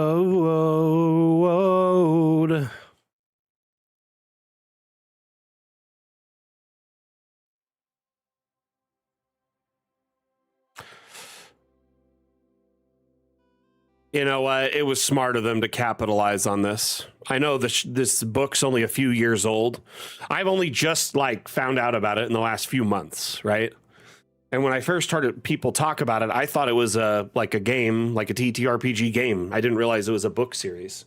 You know what? It was smart of them to capitalize on this. I know this book's only a few years old. I've only just found out about it in the last few months, right? And when I first heard people talk about it, I thought it was a game, like a TTRPG game. I didn't realize it was a book series.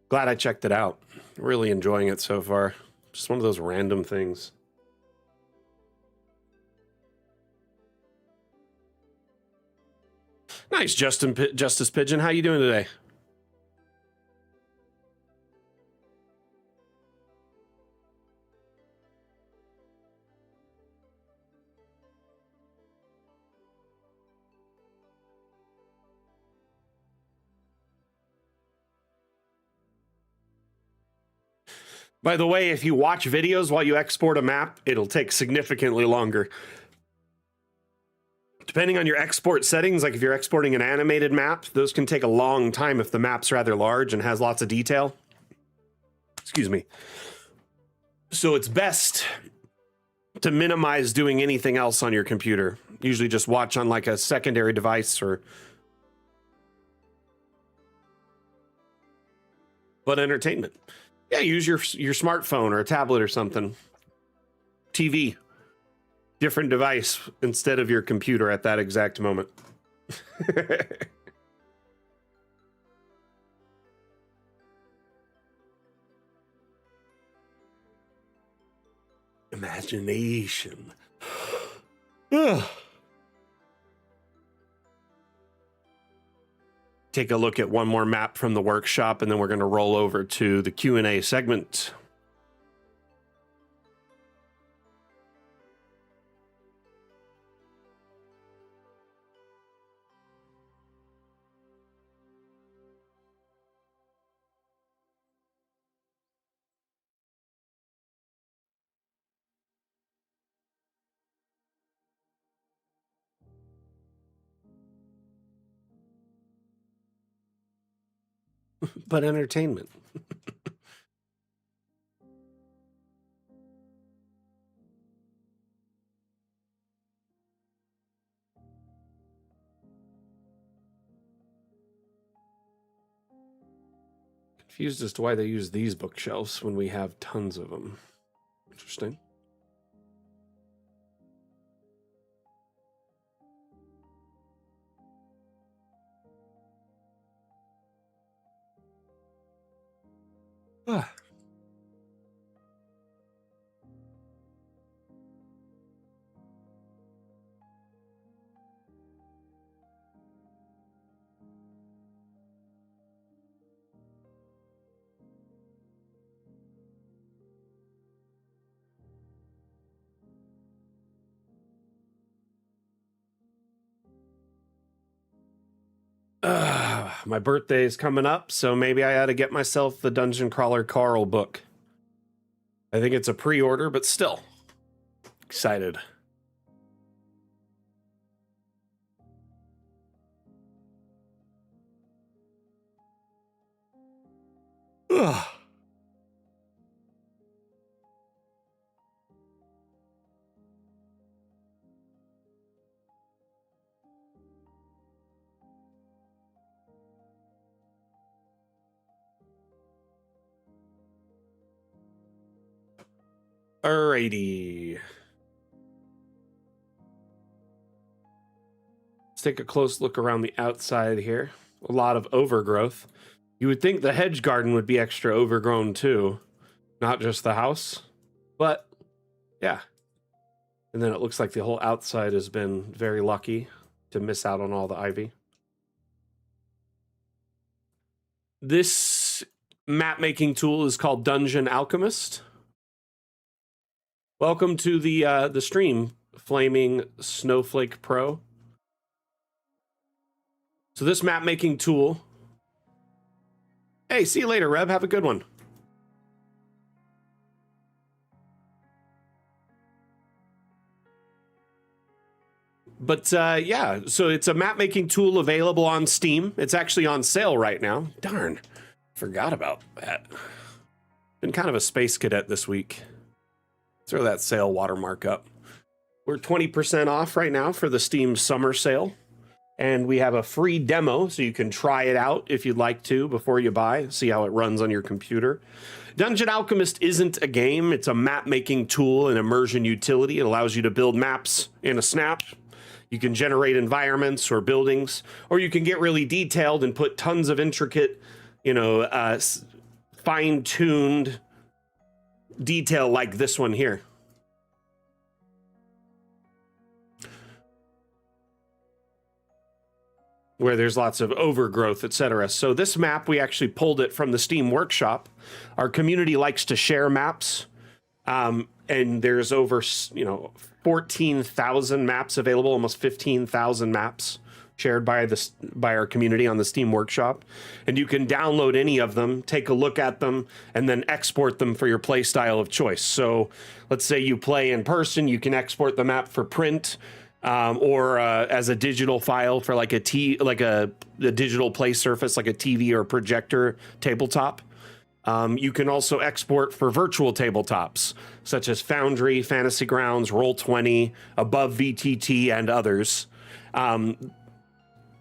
Glad I checked it out. Really enjoying it so far. Just one of those random things. Nice, Justice Pigeon. How you doing today? By the way, if you watch videos while you export a map, it'll take significantly longer. Depending on your export settings, like if you're exporting an animated map, those can take a long time if the map's rather large and has lots of detail. Excuse me. So it's best to minimize doing anything else on your computer. Usually just watch on a secondary device or... But entertainment. Yeah, use your smartphone or a tablet or something. TV. Different device instead of your computer at that exact moment. Imagination. Ugh. Take a look at one more map from the workshop, and then we're going to roll over to the Q&A segment. But entertainment. Confused as to why they use these bookshelves when we have tons of them. Interesting. Ah. My birthday is coming up, so maybe I ought to get myself the Dungeon Crawler Carl book. I think it's a pre-order, but still excited. Ugh. Alrighty. Let's take a close look around the outside here. A lot of overgrowth. You would think the hedge garden would be extra overgrown too, not just the house. But yeah. And then it looks like the whole outside has been very lucky to miss out on all the ivy. This map making tool is called Dungeon Alchemist. Welcome to the stream, Flaming Snowflake Pro. So this map making tool. Hey, see you later, Reb. Have a good one. But yeah, so it's a map making tool available on Steam. It's actually on sale right now. Darn, forgot about that. Been kind of a space cadet this week. Throw that sale watermark up. We're 20% off right now for the Steam summer sale. And we have a free demo, so you can try it out if you'd like to before you buy, see how it runs on your computer. Dungeon Alchemist isn't a game. It's a map-making tool and immersion utility. It allows you to build maps in a snap. You can generate environments or buildings, or you can get really detailed and put tons of intricate, fine-tuned detail like this one here. Where there's lots of overgrowth, etc. So this map, we actually pulled it from the Steam Workshop. Our community likes to share maps, and there's over 14,000 maps available, almost 15,000 maps shared by our community on the Steam Workshop. And you can download any of them, take a look at them, and then export them for your play style of choice. So let's say you play in person, you can export the map for print, or as a digital file for like a digital play surface, like a TV or projector tabletop. You can also export for virtual tabletops, such as Foundry, Fantasy Grounds, Roll20, Above VTT, and others.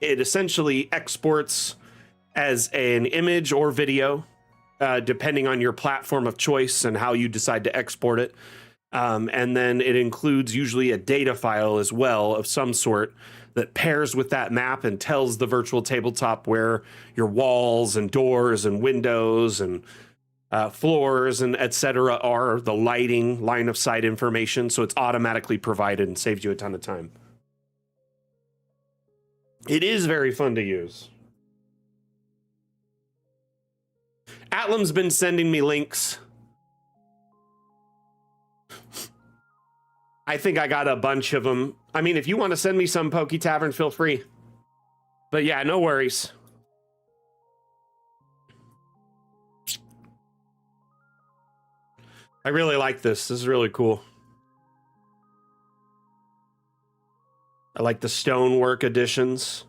It essentially exports as an image or video, depending on your platform of choice and how you decide to export it. And then it includes usually a data file as well of some sort that pairs with that map and tells the virtual tabletop where your walls and doors and windows and floors and etc. are, the lighting, line of sight information, so it's automatically provided and saves you a ton of time. It is very fun to use. Atlam's been sending me links. I think I got a bunch of them. I mean, if you want to send me some, Pokey Tavern, feel free. But yeah, no worries. I really like this. This is really cool. I like the stonework additions.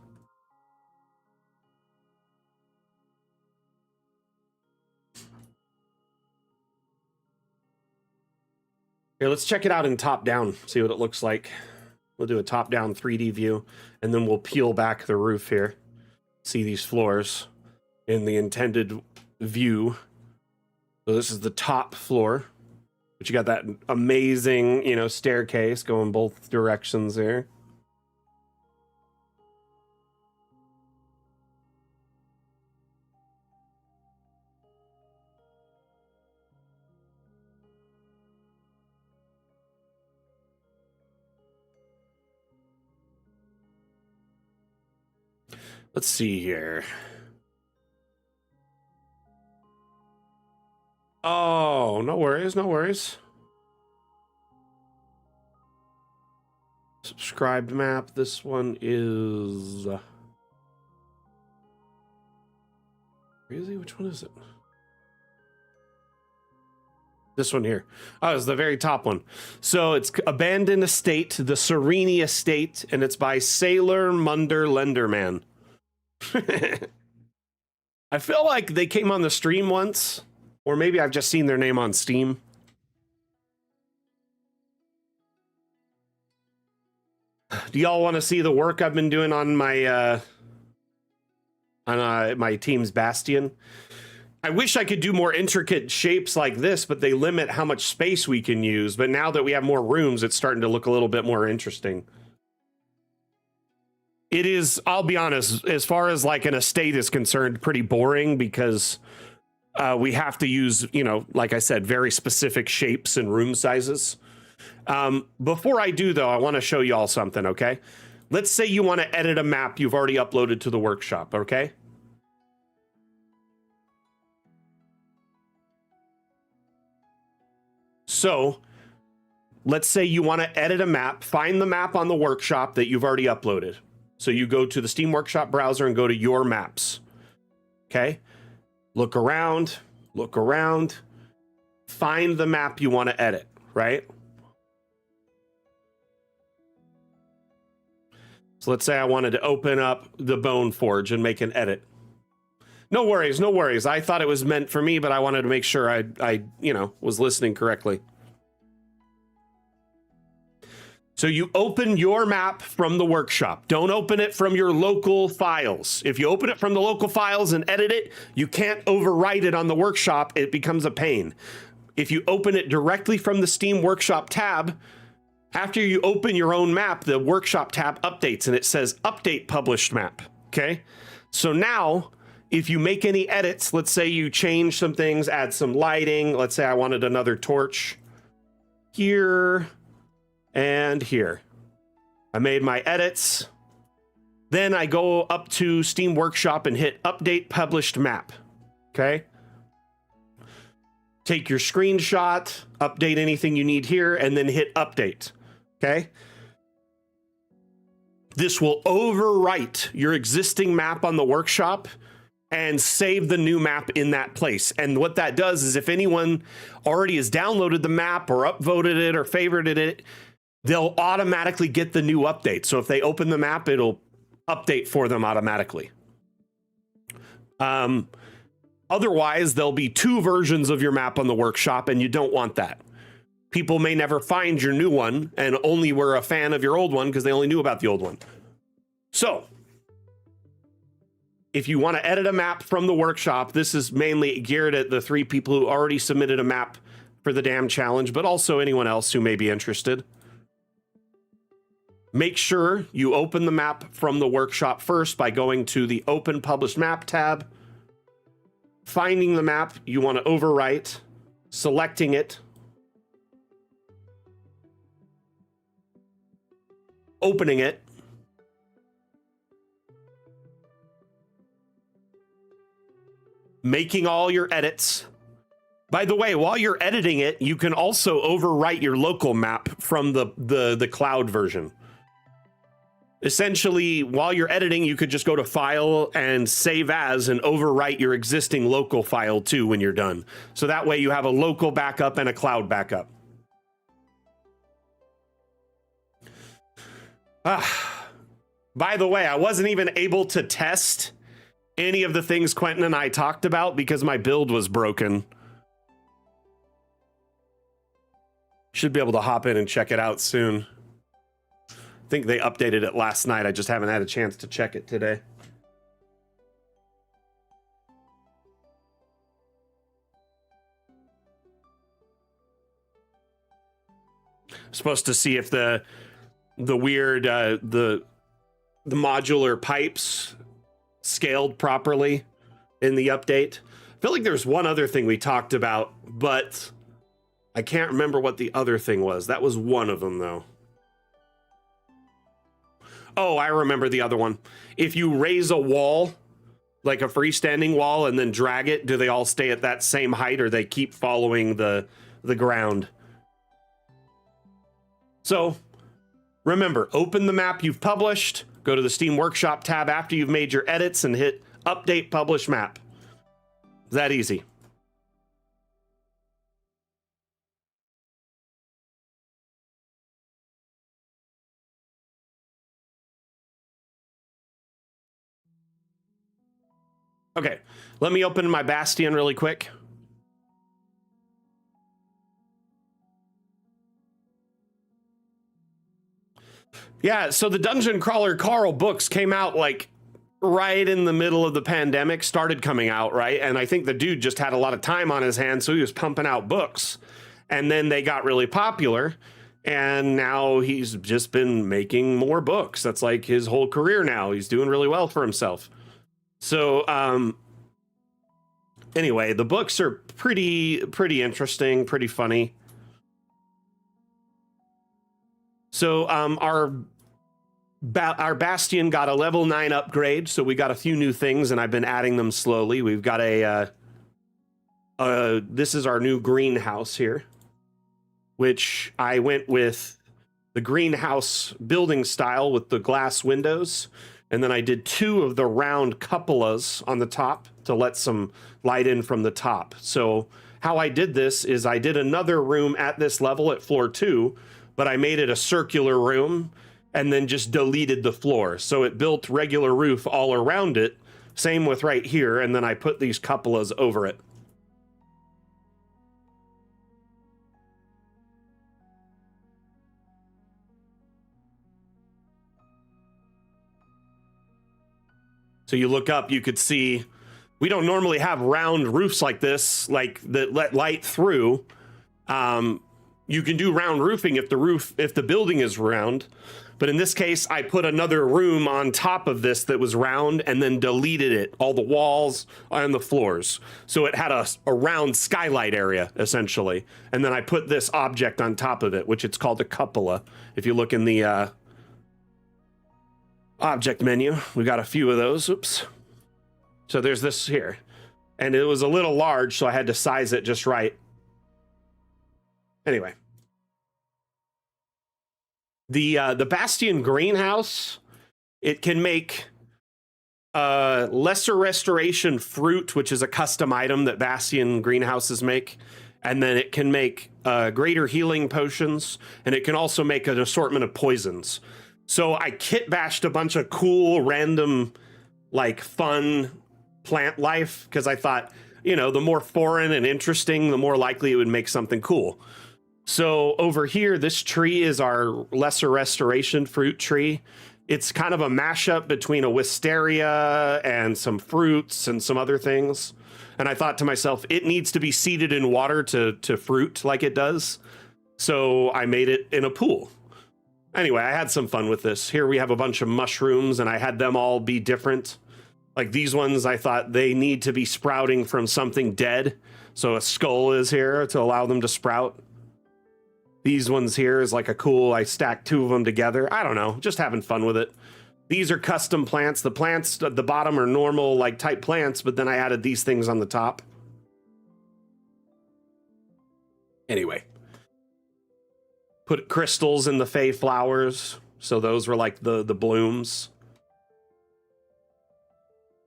Here, let's check it out in top down, see what it looks like. We'll do a top down 3D view, and then we'll peel back the roof here. See these floors in the intended view. So this is the top floor, but you got that amazing, you know, staircase going both directions here. Let's see here. Oh, no worries, no worries. Subscribed map. This one is... Really? Which one is it? This one here. Oh, it's the very top one. So it's Abandoned Estate, the Sereni Estate, and it's by Sailor Munder Lenderman. I feel like they came on the stream once, or maybe I've just seen their name on Steam. Do y'all want to see the work I've been doing on my my team's Bastion? I wish I could do more intricate shapes like this, but they limit how much space we can use. But now that we have more rooms, it's starting to look a little bit more interesting. It is, I'll be honest, as far as like an estate is concerned, pretty boring because we have to use, you know, like I said, very specific shapes and room sizes. Before I do, though, I want to show you all something, okay? Let's say you want to edit a map you've already uploaded to the workshop, okay? So let's say you want to edit a map, find the map on the workshop that you've already uploaded. So you go to the Steam Workshop browser and go to your maps. Okay? Look around, find the map you want to edit, right? So let's say I wanted to open up the Bone Forge and make an edit. No worries, no worries. I thought it was meant for me, but I wanted to make sure I you know, was listening correctly. So you open your map from the workshop. Don't open it from your local files. If you open it from the local files and edit it, you can't overwrite it on the workshop. It becomes a pain. If you open it directly from the Steam Workshop tab, after you open your own map, the Workshop tab updates and it says Update Published Map, okay? So now, if you make any edits, let's say you change some things, add some lighting. Let's say I wanted another torch here and here. I made my edits. Then I go up to Steam Workshop and hit Update Published Map, okay? Take your screenshot, update anything you need here, and then hit Update, okay? This will overwrite your existing map on the workshop and save the new map in that place. And what that does is if anyone already has downloaded the map or upvoted it or favorited it, they'll automatically get the new update. So if they open the map, it'll update for them automatically. Otherwise, there'll be two versions of your map on the workshop, and you don't want that. People may never find your new one and only were a fan of your old one because they only knew about the old one. So if you want to edit a map from the workshop, this is mainly geared at the 3 people who already submitted a map for the Dam Challenge, but also anyone else who may be interested. Make sure you open the map from the workshop first by going to the Open Published Map tab. finding the map you want to overwrite, selecting it, opening it, making all your edits. By the way, while you're editing it, you can also overwrite your local map from the cloud version. Essentially, while you're editing, you could just go to File and Save As and overwrite your existing local file too when you're done. So that way you have a local backup and a cloud backup. By the way, I wasn't even able to test any of the things Quentin and I talked about because my build was broken. Should be able to hop in and check it out soon. I think they updated it last night. I just haven't had a chance to check it today. I'm supposed to see if the weird the modular pipes scaled properly in the update. I feel like there's one other thing we talked about, but I can't remember what the other thing was. That was one of them, though. Oh, I remember the other one. If you raise a wall, like a freestanding wall, and then drag it, do they all stay at that same height, or they keep following the ground? So, remember, open the map you've published, go to the Steam Workshop tab after you've made your edits, and hit Update Publish Map. That easy. Okay, let me open my Bastion really quick. Yeah, so the Dungeon Crawler Carl books came out like right in the middle of the pandemic, started coming out, right? And I think the dude just had a lot of time on his hands, so he was pumping out books. And then they got really popular, and now he's just been making more books. That's like his whole career now. He's doing really well for himself. So, anyway, the books are pretty interesting, pretty funny. So, our Bastion got a level 9 upgrade, so we got a few new things, and I've been adding them slowly. We've got this is our new greenhouse here, which I went with the greenhouse building style with the glass windows. And then I did 2 of the round cupolas on the top to let some light in from the top. So how I did this is I did another room at this level at floor 2, but I made it a circular room and then just deleted the floor. So it built regular roof all around it. Same with right here. And then I put these cupolas over it. So you look up, you could see, we don't normally have round roofs like this, like that let light through. You can do round roofing if the building is round. But in this case, I put another room on top of this that was round and then deleted it, all the walls and the floors. So it had a round skylight area, essentially. And then I put this object on top of it, which it's called a cupola. If you look in the object menu, we got a few of those. Oops. So there's this here, and it was a little large, so I had to size it just right. Anyway, the Bastion greenhouse, it can make lesser restoration fruit, which is a custom item that Bastion greenhouses make, and then it can make greater healing potions, and it can also make an assortment of poisons. So I kit bashed a bunch of cool, random, like fun plant life because I thought, the more foreign and interesting, the more likely it would make something cool. So over here, this tree is our lesser restoration fruit tree. It's kind of a mashup between a wisteria and some fruits and some other things. And I thought to myself, it needs to be seeded in water to fruit like it does. So I made it in a pool. Anyway, I had some fun with this. Here we have a bunch of mushrooms, and I had them all be different. Like these ones, I thought they need to be sprouting from something dead. So a skull is here to allow them to sprout. These ones here is like a cool, I stacked 2 of them together. I don't know, just having fun with it. These are custom plants. The plants at the bottom are normal, like type plants, but then I added these things on the top. Anyway. Put crystals in the fey flowers. So those were like the blooms.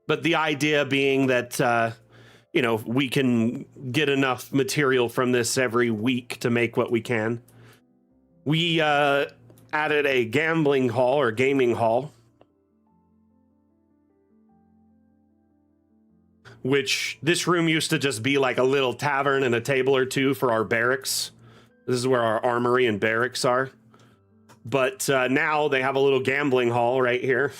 But the idea being that, you know, we can get enough material from this every week to make what we can. We added a gambling hall or gaming hall, which this room used to just be like a little tavern and a table or two for our barracks. This is where our armory and barracks are. But now they have a little gambling hall right here.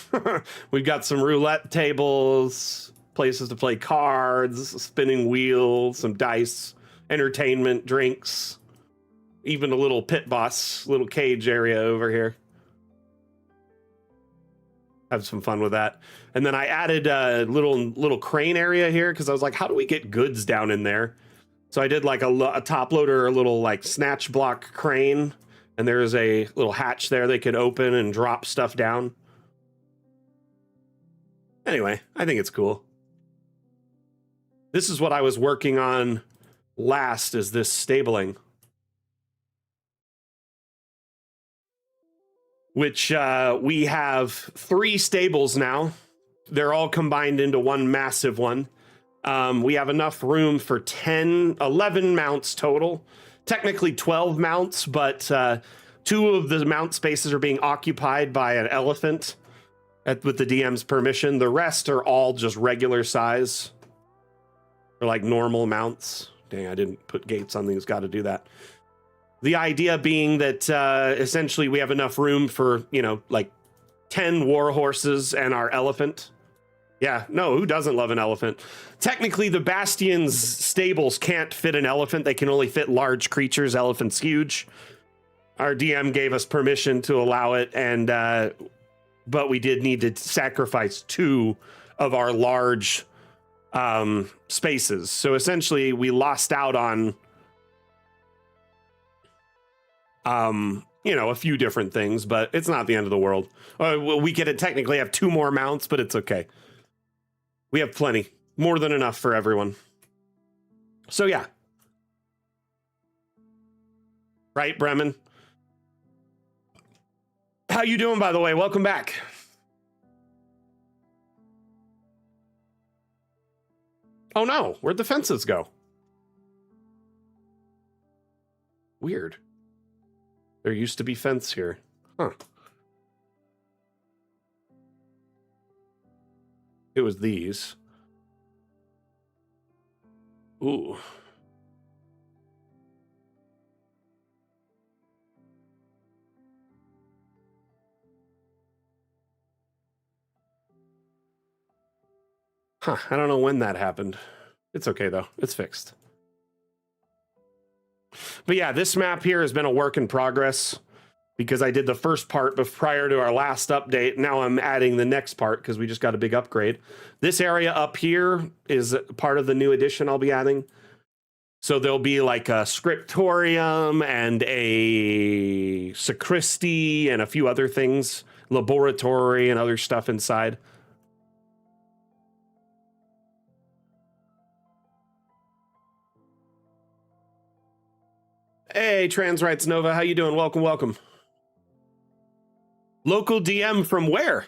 We've got some roulette tables, places to play cards, spinning wheels, some dice, entertainment, drinks, even a little pit boss, little cage area over here. Have some fun with that. And then I added a little crane area here because I was like, how do we get goods down in there? So I did like a top loader, a little like snatch block crane. And there's a little hatch there they could open and drop stuff down. Anyway, I think it's cool. This is what I was working on last, is this stabling. Which we have 3 stables now. They're all combined into one massive one. We have enough room for 11 mounts total. Technically 12 mounts, but 2 of the mount spaces are being occupied by an elephant with the DM's permission. The rest are all just regular size. They're like normal mounts. Dang, I didn't put gates on these. Got to do that. The idea being that essentially we have enough room for, you know, like 10 war horses and our elephant. Yeah, no, who doesn't love an elephant? Technically, the Bastion's stables can't fit an elephant. They can only fit large creatures. Elephant's huge. Our DM gave us permission to allow it, and but we did need to sacrifice 2 of our large spaces. So essentially, we lost out on, you know, a few different things, but it's not the end of the world. We could technically have 2 more mounts, but it's okay. We have plenty. More than enough for everyone. So yeah. Right, Bremen? How you doing, by the way? Welcome back. Oh no, where'd the fences go? Weird. There used to be fence here. Huh. It was these. Ooh. Huh, I don't know when that happened. It's okay, though. It's fixed. But yeah, this map here has been a work in progress because I did the first part prior to our last update. Now I'm adding the next part because we just got a big upgrade. This area up here is part of the new addition I'll be adding. So there'll be like a scriptorium and a sacristy and a few other things, laboratory and other stuff inside. Hey, Trans Rights Nova, how you doing? Welcome, welcome. Local DM from where?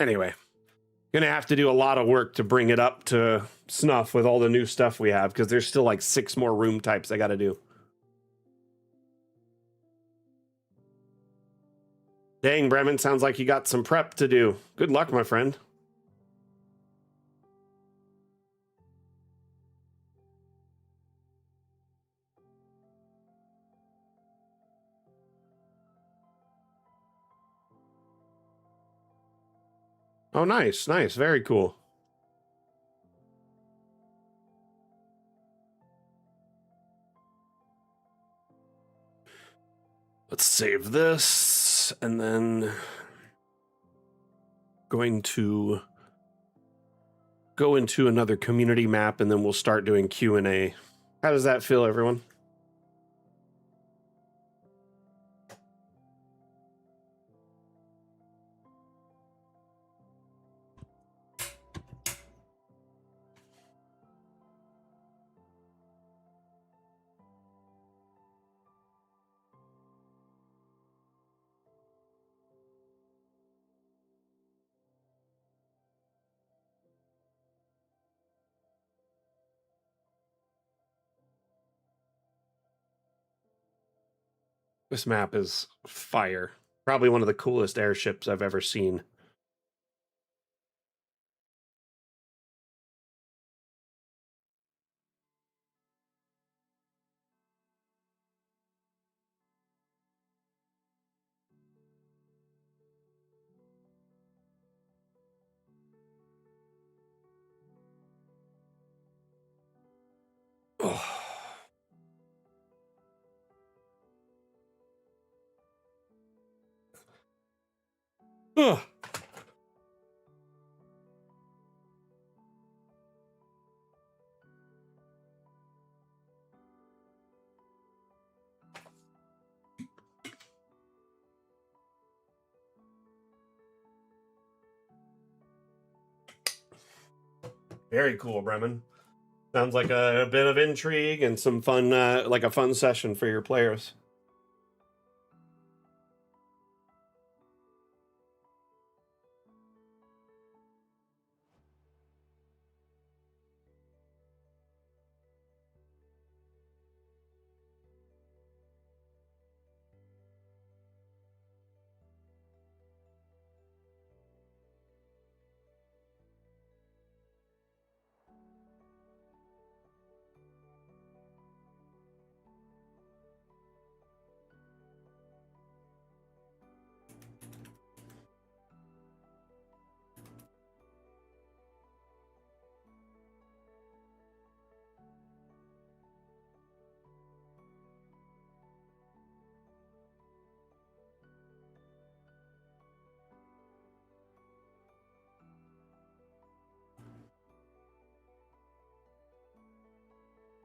Anyway, gonna have to do a lot of work to bring it up to snuff with all the new stuff we have because there's still like 6 more room types I gotta do. Dang, Bremen, sounds like you got some prep to do. Good luck, my friend. Oh, nice, nice. Very cool. Let's save this, and then going to go into another community map, and then we'll start doing Q&A. How does that feel, everyone? This map is fire. Probably one of the coolest airships I've ever seen. Oh. Oh. Very cool, Bremen. Sounds like a bit of intrigue and some fun, like a fun session for your players.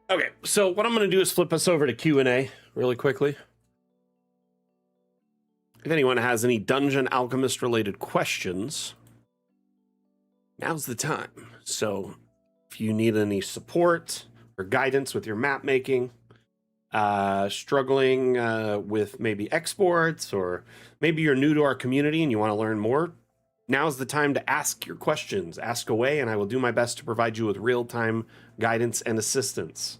Okay, so what I'm going to do is flip us over to Q&A really quickly. If anyone has any Dungeon Alchemist related questions, now's the time. So if you need any support or guidance with your map making, struggling with maybe exports, or maybe you're new to our community and you want to learn more, now's the time to ask your questions. Ask away, and I will do my best to provide you with real-time guidance and assistance.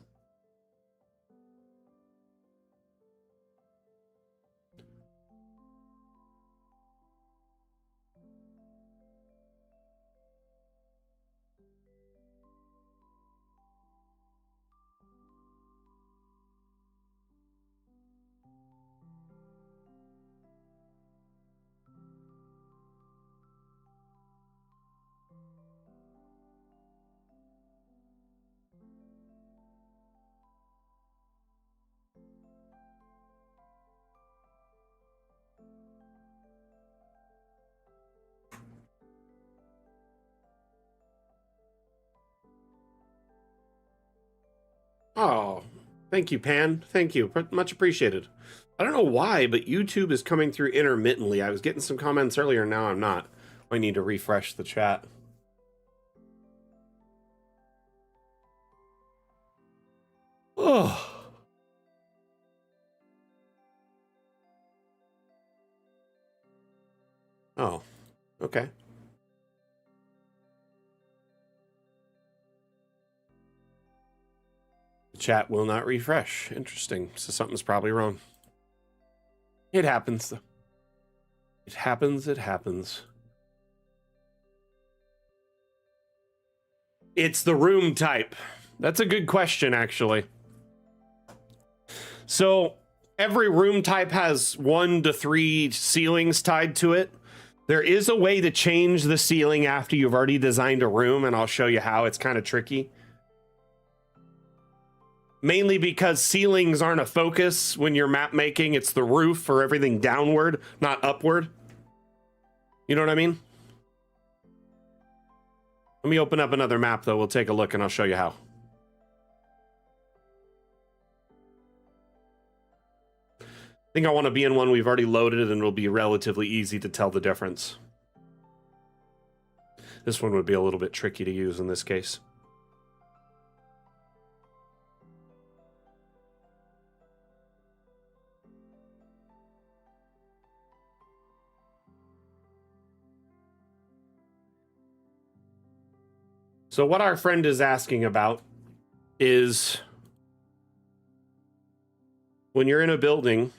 Oh, thank you, Pan. Thank you. Much appreciated. I don't know why, but YouTube is coming through intermittently. I was getting some comments earlier, now I'm not. I need to refresh the chat. Oh. Oh, okay. The chat will not refresh. Interesting. So something's probably wrong. It happens, though. It happens, it happens. It's the room type. That's a good question, actually. So every room type has 1 to 3 ceilings tied to it. There is a way to change the ceiling after you've already designed a room, and I'll show you how. It's kind of tricky. Mainly because ceilings aren't a focus when you're map making. It's the roof for everything downward, not upward. You know what I mean? Let me open up another map, though. We'll take a look, and I'll show you how. I think I want to be in one we've already loaded, and it'll be relatively easy to tell the difference. This one would be a little bit tricky to use in this case. So what our friend is asking about is when you're in a building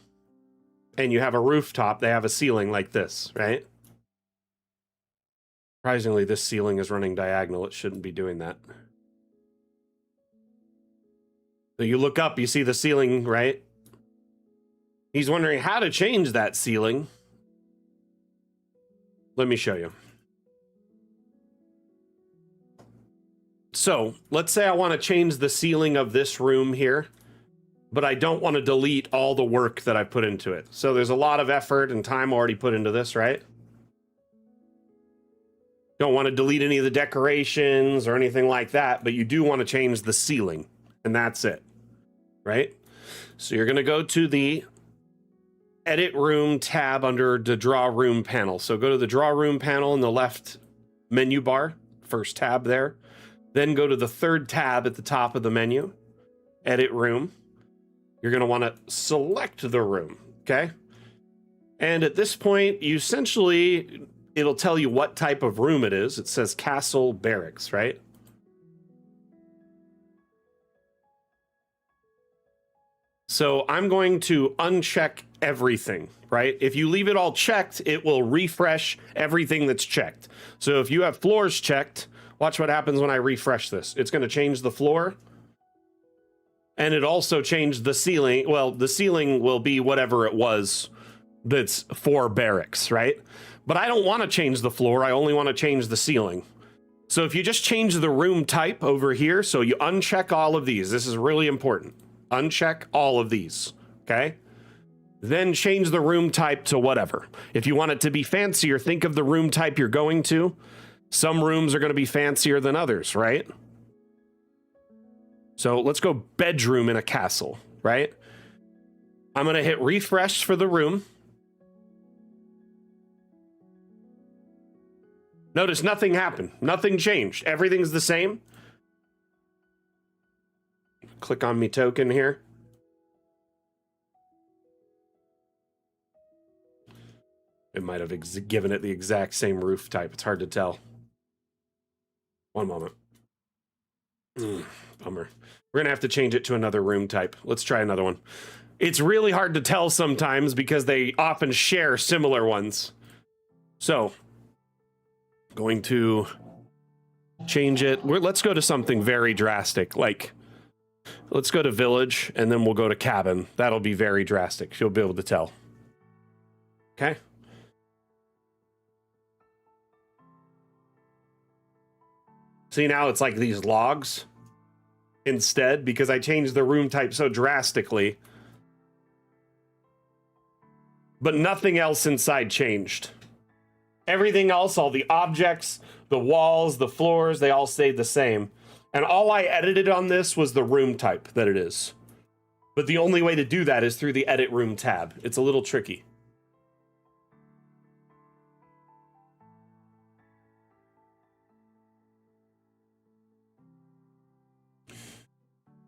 and you have a rooftop, they have a ceiling like this, right? Surprisingly, this ceiling is running diagonal. It shouldn't be doing that. So you look up, you see the ceiling, right? He's wondering how to change that ceiling. Let me show you. So let's say I want to change the ceiling of this room here, but I don't want to delete all the work that I put into it. So there's a lot of effort and time already put into this, right? Don't want to delete any of the decorations or anything like that, but you do want to change the ceiling, and that's it, right? So you're going to go to the Edit Room tab under the Draw Room panel. So go to the Draw Room panel in the left menu bar, first tab there. Then go to the third tab at the top of the menu, Edit Room. You're going to want to select the room, okay? And at this point, you essentially, it'll tell you what type of room it is. It says Castle Barracks, right? So I'm going to uncheck everything, right? If you leave it all checked, it will refresh everything that's checked. So if you have floors checked, watch what happens when I refresh this. It's going to change the floor. And it also changed the ceiling. Well, the ceiling will be whatever it was that's for barracks, right? But I don't want to change the floor. I only want to change the ceiling. So if you just change the room type over here, so you uncheck all of these. This is really important. Uncheck all of these, okay? Then change the room type to whatever. If you want it to be fancier, think of the room type you're going to. Some rooms are going to be fancier than others, right? So let's go bedroom in a castle, right? I'm going to hit refresh for the room. Notice nothing happened. Nothing changed. Everything's the same. Click on me token here. It might have given it the exact same roof type. It's hard to tell. One moment. Bummer. We're going to have to change it to another room type. Let's try another one. It's really hard to tell sometimes because they often share similar ones. So, going to change it. Let's go to something very drastic. Like, let's go to village, and then we'll go to cabin. That'll be very drastic. You'll be able to tell. Okay. See, now it's like these logs instead because I changed the room type so drastically. But nothing else inside changed. Everything else, all the objects, the walls, the floors, they all stayed the same. And all I edited on this was the room type that it is. But the only way to do that is through the Edit Room tab. It's a little tricky.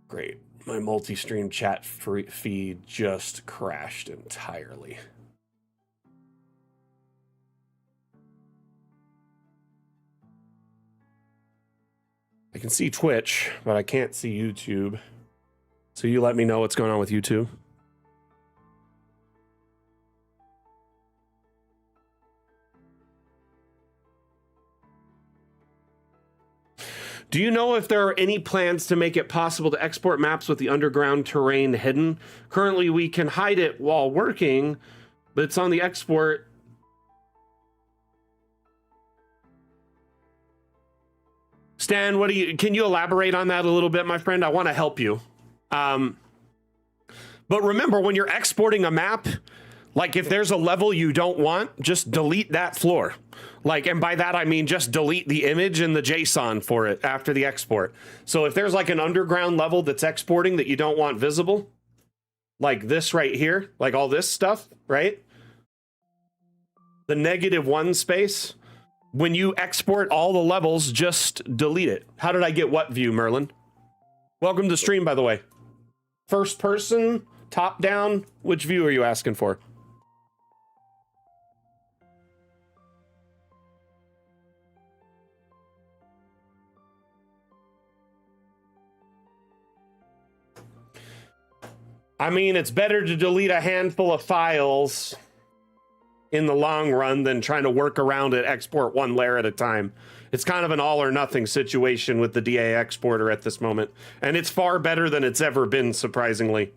Great. My multi-stream chat feed just crashed entirely. I can see Twitch, but I can't see YouTube. So you let me know what's going on with YouTube. Do you know if there are any plans to make it possible to export maps with the underground terrain hidden? Currently, we can hide it while working, but it's on the export. Stan, can you elaborate on that a little bit, my friend? I want to help you. But remember, when you're exporting a map, like if there's a level you don't want, just delete that floor. Like, and by that I mean just delete the image and the JSON for it after the export. So if there's like an underground level that's exporting that you don't want visible, like this right here, like all this stuff, right? The -1 space, when you export all the levels, just delete it. How did I get what view, Merlin? Welcome to stream, by the way. First person, top down, which view are you asking for? I mean, it's better to delete a handful of files in the long run than trying to work around it, export one layer at a time. It's kind of an all or nothing situation with the DA exporter at this moment. And it's far better than it's ever been, surprisingly.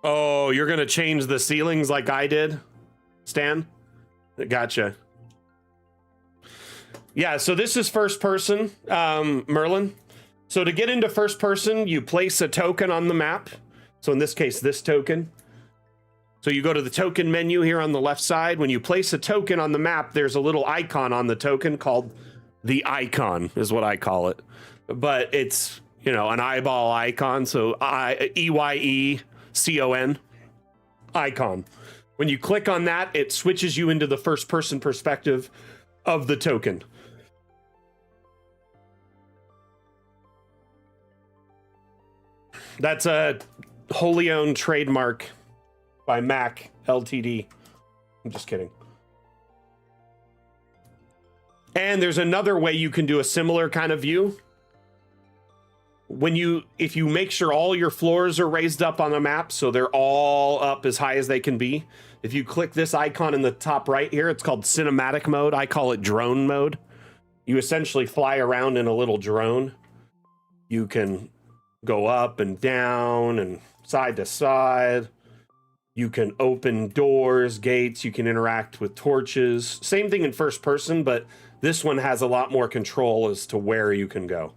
Oh, you're going to change the ceilings like I did, Stan? Gotcha. Yeah, so this is first person, Merlin. So to get into first person, you place a token on the map. So in this case, this token. So you go to the token menu here on the left side. When you place a token on the map, there's a little icon on the token called the icon, is what I call it. But it's, you know, an eyeball icon. So EYECON, icon. When you click on that, it switches you into the first person perspective of the token. That's a wholly owned trademark by Mac Ltd. I'm just kidding. And there's another way you can do a similar kind of view. If you make sure all your floors are raised up on the map, so they're all up as high as they can be. If you click this icon in the top right here, it's called cinematic mode. I call it drone mode. You essentially fly around in a little drone. You can go up and down and side to side. You can open doors, gates. You can interact with torches. Same thing in first person, but this one has a lot more control as to where you can go.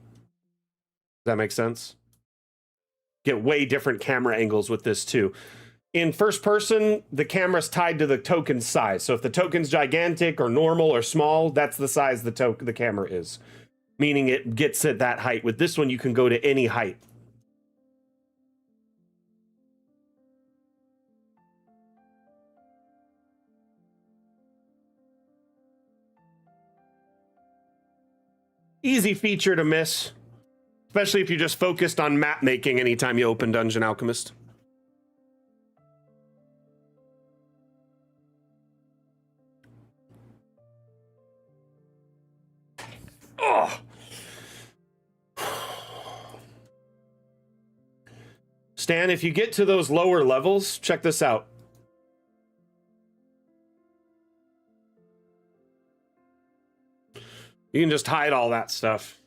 Does that make sense? Get way different camera angles with this too. In first person, the camera's tied to the token's size. So if the token's gigantic or normal or small, that's the size the camera is. Meaning it gets at that height. With this one, you can go to any height. Easy feature to miss, especially if you're just focused on map making anytime you open Dungeon Alchemist. Oh. Stan, if you get to those lower levels, check this out. You can just hide all that stuff.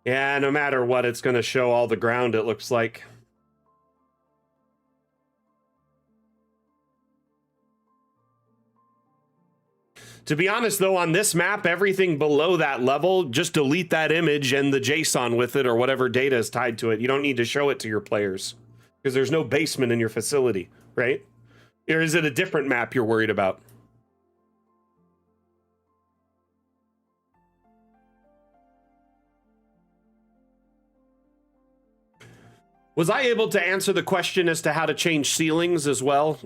Yeah, no matter what, it's going to show all the ground, it looks like. To be honest, though, on this map, everything below that level, just delete that image and the JSON with it or whatever data is tied to it. You don't need to show it to your players because there's no basement in your facility, right? Or is it a different map you're worried about? Was I able to answer the question as to how to change ceilings as well?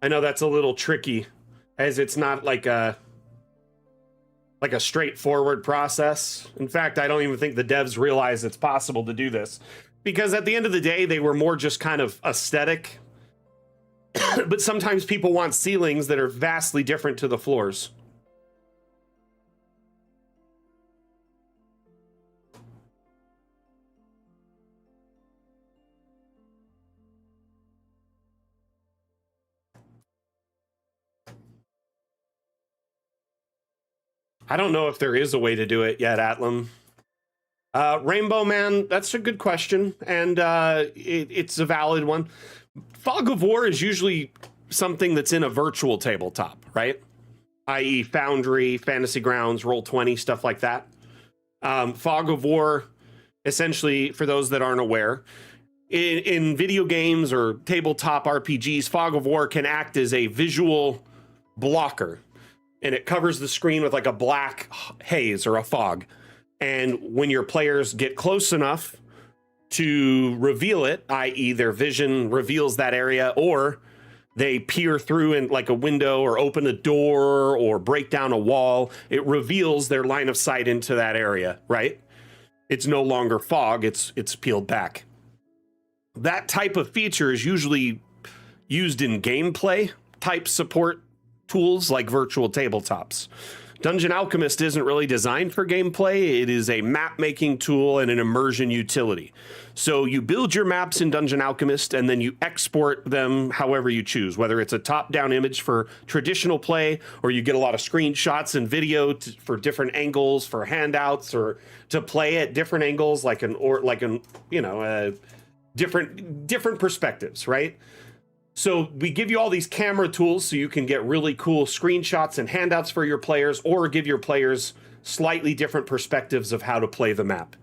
I know that's a little tricky, as it's not like a straightforward process. In fact, I don't even think the devs realize it's possible to do this, because at the end of the day, they were more just kind of aesthetic. But sometimes people want ceilings that are vastly different to the floors. I don't know if there is a way to do it yet, Atlam. Rainbow Man, that's a good question, and it's a valid one. Fog of War is usually something that's in a virtual tabletop, right? I.e. Foundry, Fantasy Grounds, Roll20, stuff like that. Fog of War, essentially, for those that aren't aware, in video games or tabletop RPGs, Fog of War can act as a visual blocker, and it covers the screen with like a black haze or a fog. And when your players get close enough to reveal it, i.e. their vision reveals that area, or they peer through in like a window or open a door or break down a wall, it reveals their line of sight into that area, right? It's no longer fog, it's peeled back. That type of feature is usually used in gameplay type support tools like virtual tabletops. Dungeon Alchemist isn't really designed for gameplay. It is a map making tool and an immersion utility. So you build your maps in Dungeon Alchemist and then you export them however you choose, whether it's a top-down image for traditional play, or you get a lot of screenshots and video for different angles, for handouts, or to play at different angles, different perspectives, right? So we give you all these camera tools so you can get really cool screenshots and handouts for your players, or give your players slightly different perspectives of how to play the map.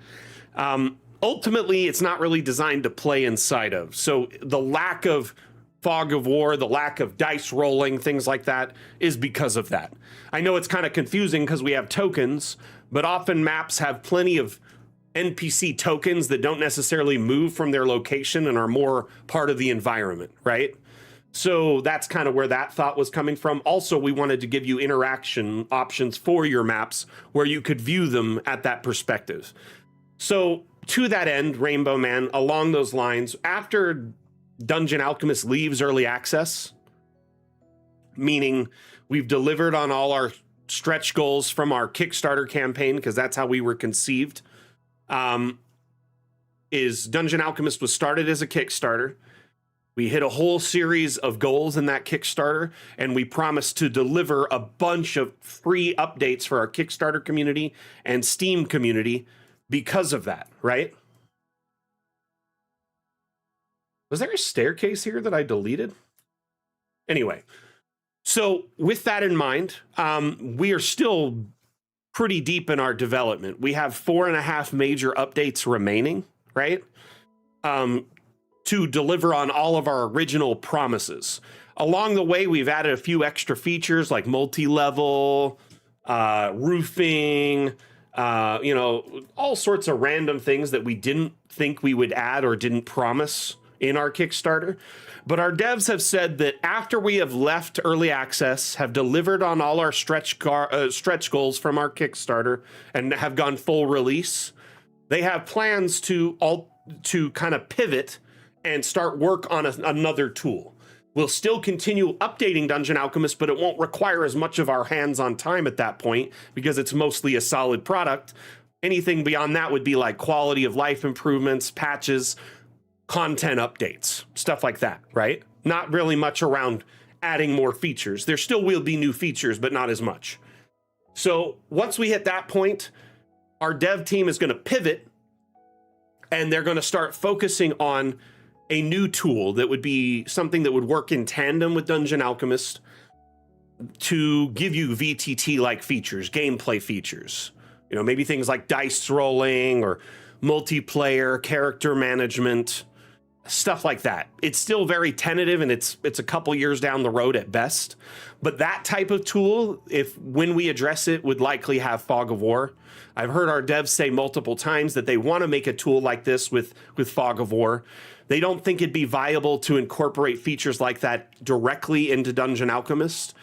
Ultimately, it's not really designed to play inside of. So the lack of Fog of War, the lack of dice rolling, things like that, is because of that. I know it's kind of confusing because we have tokens, but often maps have plenty of NPC tokens that don't necessarily move from their location and are more part of the environment, right? So that's kind of where that thought was coming from. Also, we wanted to give you interaction options for your maps where you could view them at that perspective. So to that end, Rainbow Man, along those lines, after Dungeon Alchemist leaves early access, meaning we've delivered on all our stretch goals from our Kickstarter campaign, because that's how we were conceived, is Dungeon Alchemist was started as a Kickstarter. We hit a whole series of goals in that Kickstarter, and we promised to deliver a bunch of free updates for our Kickstarter community and Steam community because of that, right? Was there a staircase here that I deleted? Anyway, so with that in mind, we are still pretty deep in our development. We have 4.5 major updates remaining, right? To deliver on all of our original promises. Along the way, we've added a few extra features like multi-level, roofing, all sorts of random things that we didn't think we would add or didn't promise in our Kickstarter. But our devs have said that after we have left early access, have delivered on all our stretch goals from our Kickstarter, and have gone full release, they have plans to kind of pivot and start work on another tool. We'll still continue updating Dungeon Alchemist, but it won't require as much of our hands-on time at that point because it's mostly a solid product. Anything beyond that would be like quality of life improvements, patches, content updates, stuff like that, right? Not really much around adding more features. There still will be new features, but not as much. So once we hit that point, our dev team is going to pivot, and they're going to start focusing on a new tool that would be something that would work in tandem with Dungeon Alchemist to give you VTT-like features, gameplay features. Maybe things like dice rolling or multiplayer, character management, stuff like that. It's still very tentative, and it's a couple years down the road at best. But that type of tool, when we address it, would likely have Fog of War. I've heard our devs say multiple times that they want to make a tool like this with Fog of War. They don't think it'd be viable to incorporate features like that directly into Dungeon Alchemist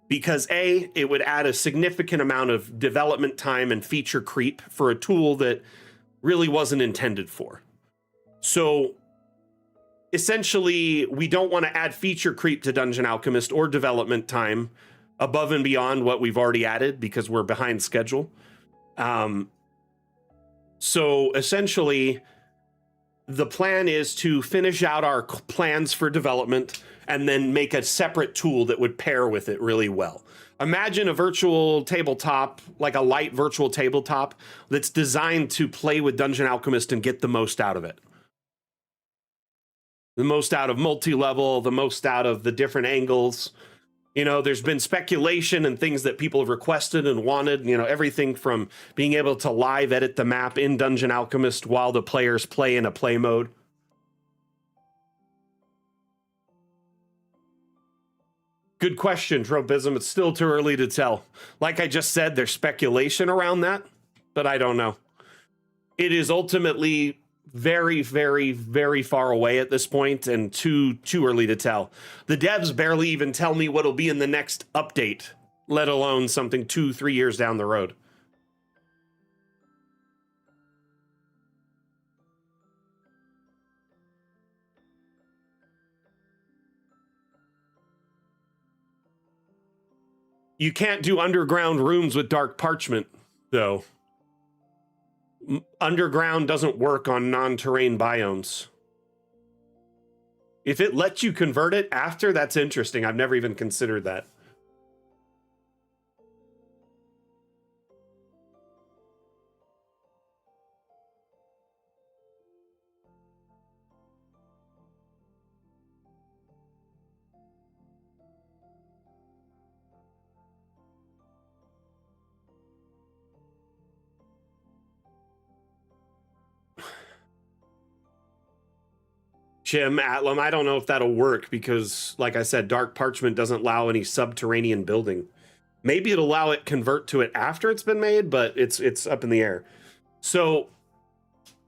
because A, it would add a significant amount of development time and feature creep for a tool that really wasn't intended for. So essentially, we don't want to add feature creep to Dungeon Alchemist or development time above and beyond what we've already added because we're behind schedule. So essentially, the plan is to finish out our plans for development and then make a separate tool that would pair with it really well. Imagine a virtual tabletop, like a light virtual tabletop that's designed to play with Dungeon Alchemist and get the most out of it. The most out of multi-level, the most out of the different angles. You know, there's been speculation and things that people have requested and wanted, you know, everything from being able to live edit the map in Dungeon Alchemist while the players play in a play mode. Good question, Tropism. It's still too early to tell. Like I just said, there's speculation around that, but I don't know. It is ultimately very, very, very far away at this point and too early to tell. The devs barely even tell me what'll be in the next update, let alone something 2-3 years down the road. You can't do underground rooms with dark parchment, though. Underground doesn't work on non-terrain biomes. If it lets you convert it after, that's interesting. I've never even considered that. Jim, Atlam, I don't know if that'll work because, like I said, dark parchment doesn't allow any subterranean building. Maybe it'll allow it convert to it after it's been made, but it's up in the air. So,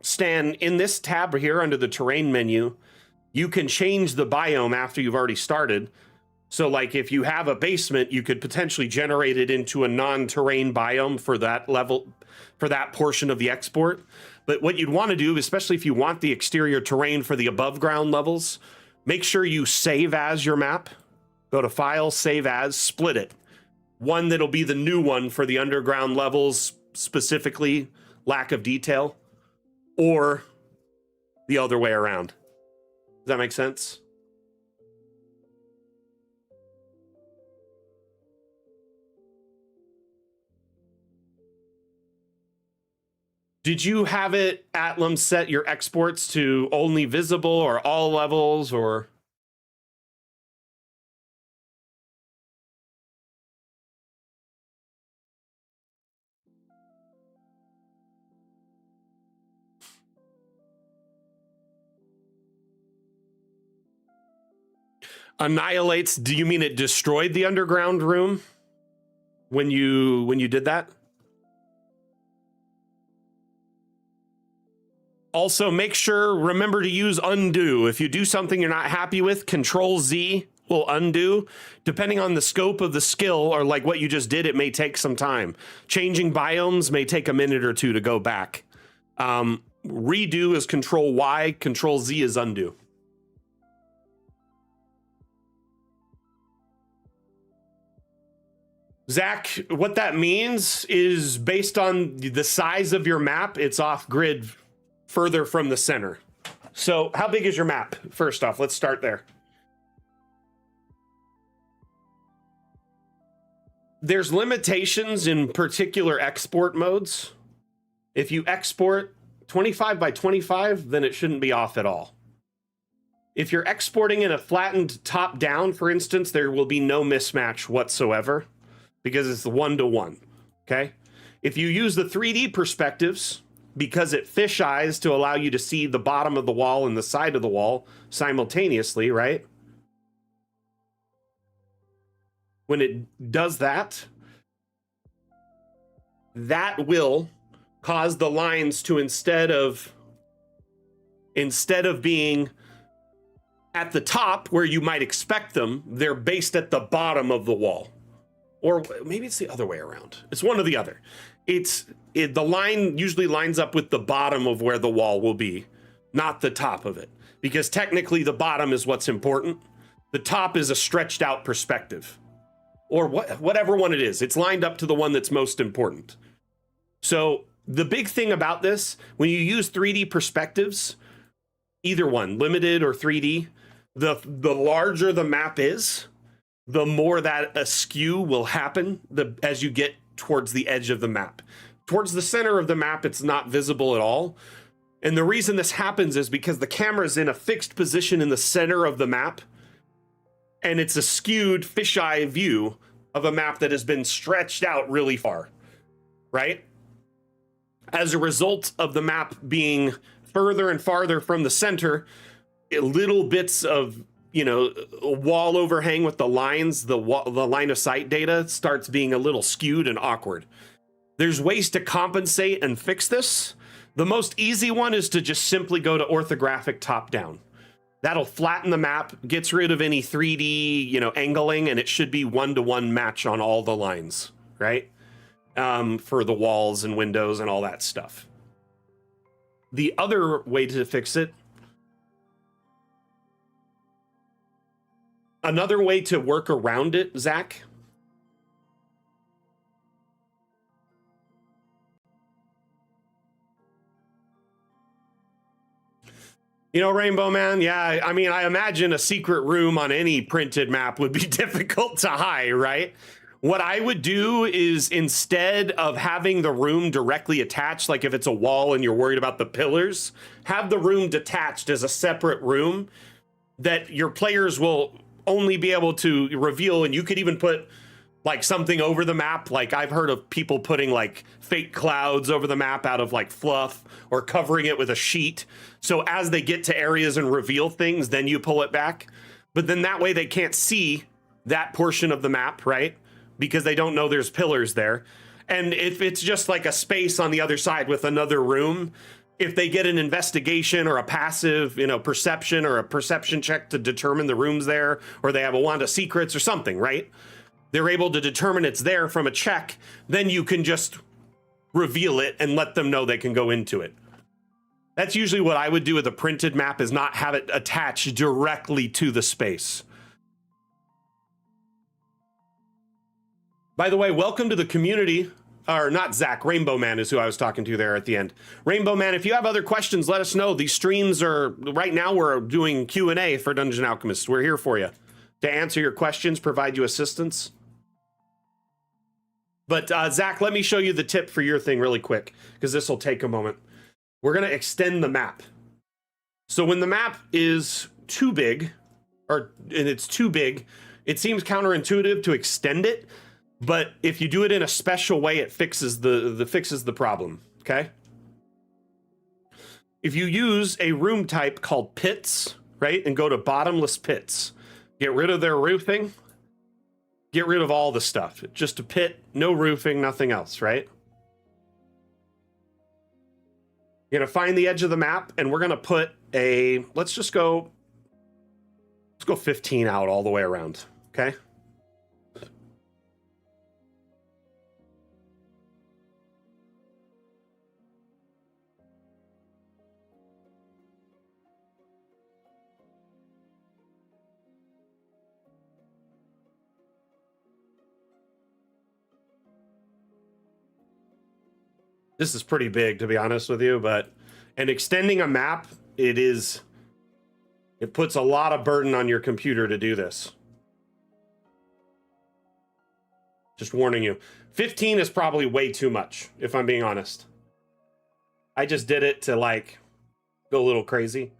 Stan, in this tab here under the terrain menu, you can change the biome after you've already started. So, like, if you have a basement, you could potentially generate it into a non-terrain biome for that level, for that portion of the export. But what you'd want to do, especially if you want the exterior terrain for the above ground levels, make sure you save as your map. Go to File, Save As, split it. One that'll be the new one for the underground levels, specifically lack of detail, or the other way around. Does that make sense? Did you have it, Atlam, set your exports to only visible or all levels, or? Annihilates, do you mean it destroyed the underground room when you did that? Also, make sure, remember to use undo. If you do something you're not happy with, Control Z will undo. Depending on the scope of the skill or like what you just did, it may take some time. Changing biomes may take a minute or two to go back. Redo is Control Y, Control Z is undo. Zach, what that means is based on the size of your map, it's off grid further from the center. So how big is your map? First off, let's start there. There's limitations in particular export modes. If you export 25 by 25, then it shouldn't be off at all. If you're exporting in a flattened top down, for instance, there will be no mismatch whatsoever because it's the 1-to-1, okay? If you use the 3D perspectives, because it fish eyes to allow you to see the bottom of the wall and the side of the wall simultaneously, right? When it does that, that will cause the lines to instead of being at the top where you might expect them, they're based at the bottom of the wall. Or maybe it's the other way around. It's one or the other. The line usually lines up with the bottom of where the wall will be, not the top of it. Because technically the bottom is what's important. The top is a stretched out perspective. Or whatever one it is. It's lined up to the one that's most important. So the big thing about this, when you use 3D perspectives, either one, limited or 3D, the larger the map is, the more that askew will happen as you get towards the edge of the map. Towards the center of the map, it's not visible at all. And the reason this happens is because the camera is in a fixed position in the center of the map, and it's a skewed fisheye view of a map that has been stretched out really far, right? As a result of the map being further and farther from the center, little bits of, you know, wall overhang with the lines, the line of sight data starts being a little skewed and awkward. There's ways to compensate and fix this. The most easy one is to just simply go to orthographic top down. That'll flatten the map, gets rid of any 3D, you know, angling, and it should be 1-to-1 match on all the lines, right? For the walls and windows and all that stuff. The other way to fix it, another way to work around it, Zach, you know, Rainbow Man, yeah, I mean, I imagine a secret room on any printed map would be difficult to hide, right? What I would do is, instead of having the room directly attached, like if it's a wall and you're worried about the pillars, have the room detached as a separate room that your players will only be able to reveal. And you could even put like something over the map. Like I've heard of people putting like fake clouds over the map out of like fluff, or covering it with a sheet. So as they get to areas and reveal things, then you pull it back. But then that way they can't see that portion of the map, right? Because they don't know there's pillars there. And if it's just like a space on the other side with another room, if they get an investigation or a passive, you know, perception or a perception check to determine the room's there, or they have a wand of secrets or something, right? They're able to determine it's there from a check. Then you can just reveal it and let them know they can go into it. That's usually what I would do with a printed map, is not have it attached directly to the space. By the way, welcome to the community. Or not Zach, Rainbow Man is who I was talking to there at the end. Rainbow Man, if you have other questions, let us know. These streams are, right now we're doing Q&A for Dungeon Alchemist. We're here for you to answer your questions, provide you assistance. But Zach, let me show you the tip for your thing really quick, because this will take a moment. We're going to extend the map. So when the map is too big, and it's too big, it seems counterintuitive to extend it. But if you do it in a special way, it fixes the problem, okay? If you use a room type called pits, right, and go to bottomless pits, get rid of their roofing, get rid of all the stuff. Just a pit, no roofing, nothing else, right? You're gonna find the edge of the map, and we're gonna put a, let's go 15 out all the way around, okay? This is pretty big, to be honest with you, and extending a map, it puts a lot of burden on your computer to do this. Just warning you. 15 is probably way too much, if I'm being honest. I just did it to like go a little crazy.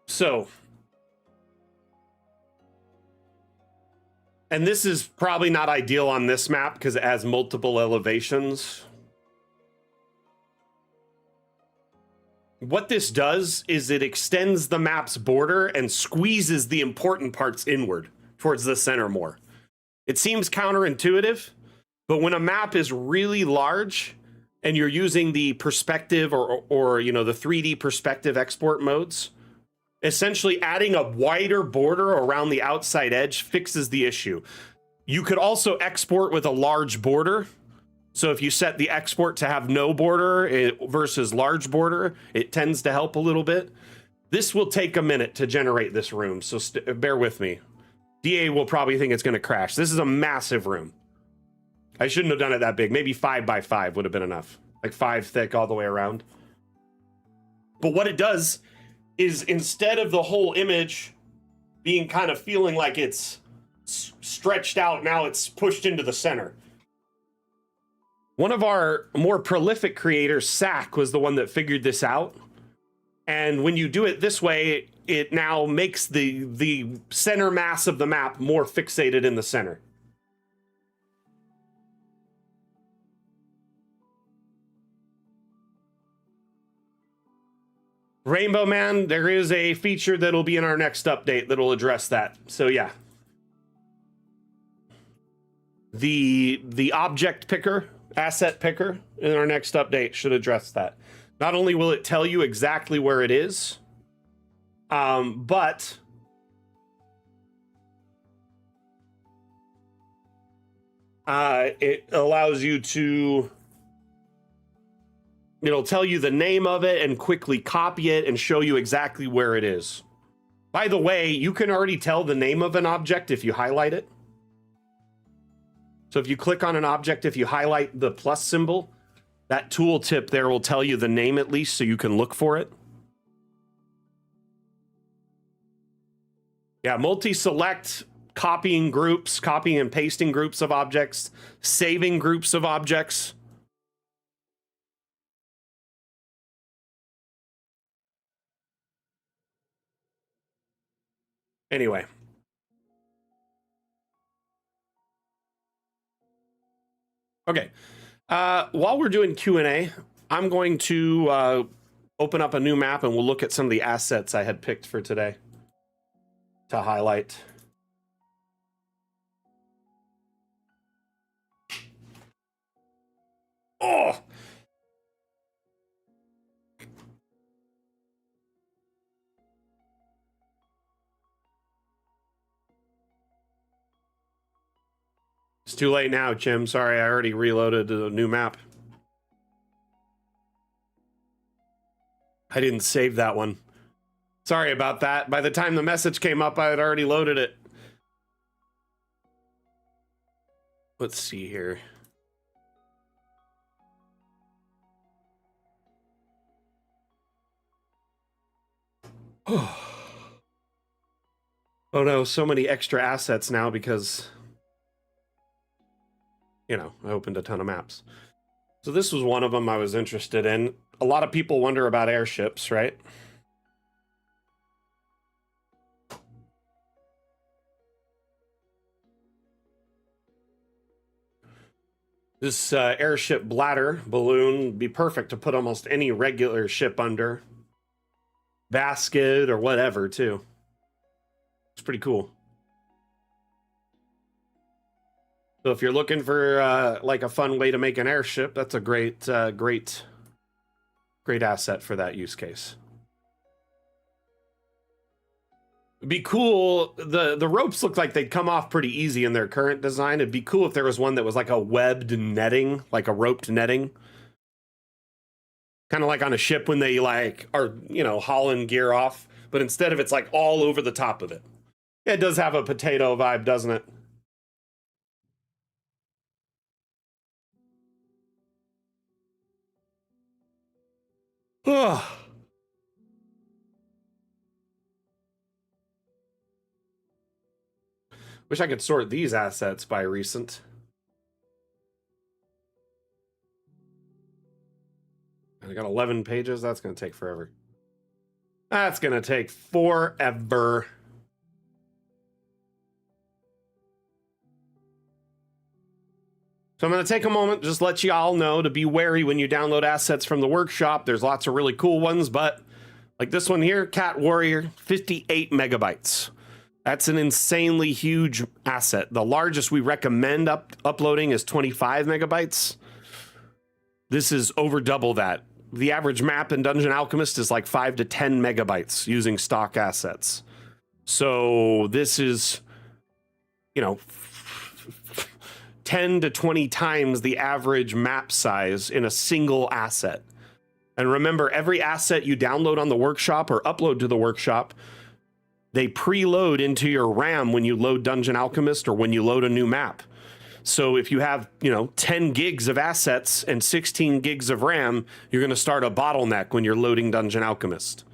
So, and this is probably not ideal on this map because it has multiple elevations. What this does is it extends the map's border and squeezes the important parts inward towards the center more. It seems counterintuitive, but when a map is really large, and you're using the perspective or you know, the 3D perspective export modes, essentially adding a wider border around the outside edge fixes the issue. You could also export with a large border. So if you set the export to have no border versus large border, it tends to help a little bit. This will take a minute to generate this room, so bear with me. DA will probably think it's going to crash. This is a massive room. I shouldn't have done it that big. Maybe 5 by 5 would have been enough. Like 5 thick all the way around. But what it does is, instead of the whole image being kind of feeling like it's stretched out, now it's pushed into the center. One of our more prolific creators, Sack, was the one that figured this out. And when you do it this way, it now makes the center mass of the map more fixated in the center. Rainbow Man, there is a feature that'll be in our next update that'll address that. So yeah. The object picker, asset picker in our next update should address that. Not only will it tell you exactly where it is, but it allows you to, it'll tell you the name of it and quickly copy it and show you exactly where it is. By the way, you can already tell the name of an object if you highlight it. So if you click on an object, if you highlight the plus symbol, that tooltip there will tell you the name at least so you can look for it. Yeah, multi-select, copying groups, copying and pasting groups of objects, saving groups of objects. Anyway. Okay. While we're doing Q&A, I'm going to open up a new map and we'll look at some of the assets I had picked for today to highlight. Oh! It's too late now, Jim. Sorry, I already reloaded the new map. I didn't save that one. Sorry about that. By the time the message came up, I had already loaded it. Let's see here. Oh no, so many extra assets now because, you know, I opened a ton of maps. So this was one of them I was interested in. A lot of people wonder about airships, right? This airship bladder balloon would be perfect to put almost any regular ship under. Basket or whatever, too. It's pretty cool. So if you're looking for like a fun way to make an airship, that's a great asset for that use case. It'd be cool. The ropes look like they'd come off pretty easy in their current design. It'd be cool if there was one that was like a webbed netting, like a roped netting. Kind of like on a ship when they like are, you know, hauling gear off, but instead of it's like all over the top of it. Yeah, it does have a potato vibe, doesn't it? Oh. Wish I could sort these assets by recent. I got 11 pages. That's going to take forever. That's going to take forever. So I'm going to take a moment, just let you all know to be wary when you download assets from the workshop. There's lots of really cool ones, but like this one here, Cat Warrior, 58 megabytes. That's an insanely huge asset. The largest we recommend uploading is 25 megabytes. This is over double that. The average map in Dungeon Alchemist is like 5 to 10 megabytes using stock assets. So this is, 10 to 20 times the average map size in a single asset. And remember, every asset you download on the workshop or upload to the workshop, they preload into your RAM when you load Dungeon Alchemist or when you load a new map. So if you have, 10 gigs of assets and 16 gigs of RAM, you're going to start a bottleneck when you're loading Dungeon Alchemist.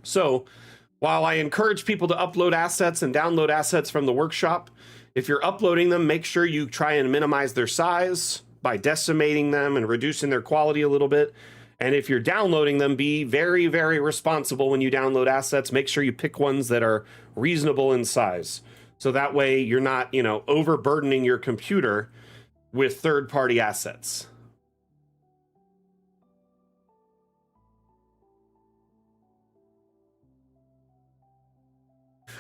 So while I encourage people to upload assets and download assets from the workshop, if you're uploading them, make sure you try and minimize their size by decimating them and reducing their quality a little bit. And if you're downloading them, be very, very responsible when you download assets. Make sure you pick ones that are reasonable in size. So that way you're not, overburdening your computer with third-party assets.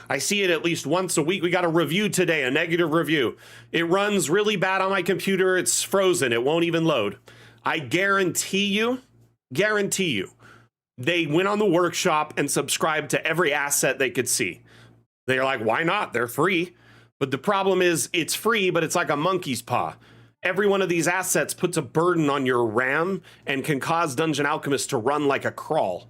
I see it at least once a week. We got a review today, a negative review. It runs really bad on my computer. It's frozen. It won't even load. I guarantee you, they went on the workshop and subscribed to every asset they could see. They're like, why not? They're free. But the problem is it's free, but it's like a monkey's paw. Every one of these assets puts a burden on your RAM and can cause Dungeon Alchemist to run like a crawl.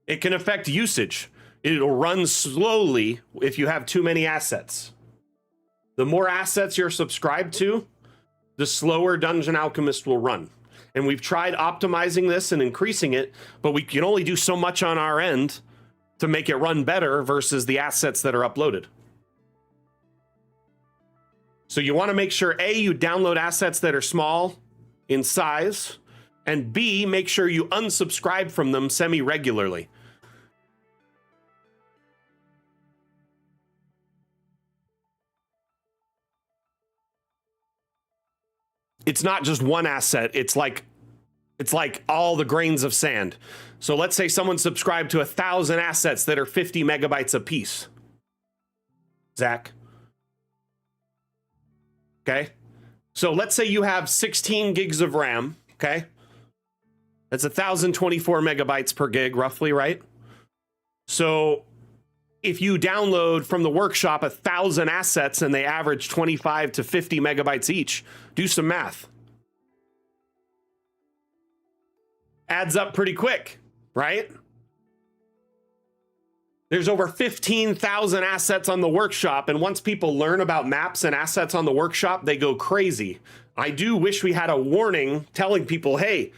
It can affect usage. It'll run slowly if you have too many assets. The more assets you're subscribed to, the slower Dungeon Alchemist will run. And we've tried optimizing this and increasing it, but we can only do so much on our end to make it run better versus the assets that are uploaded. So you want to make sure, A, you download assets that are small in size, and B, make sure you unsubscribe from them semi-regularly. It's not just one asset. It's like all the grains of sand. So let's say someone subscribed to 1,000 assets that are 50 megabytes a piece. Zach. Okay. So let's say you have 16 gigs of RAM. Okay. That's 1,024 megabytes per gig, roughly, right? So if you download from the workshop 1,000 assets and they average 25 to 50 megabytes each, do some math. Adds up pretty quick, right? There's over 15,000 assets on the workshop, and once people learn about maps and assets on the workshop, they go crazy. I do wish we had a warning telling people, hey,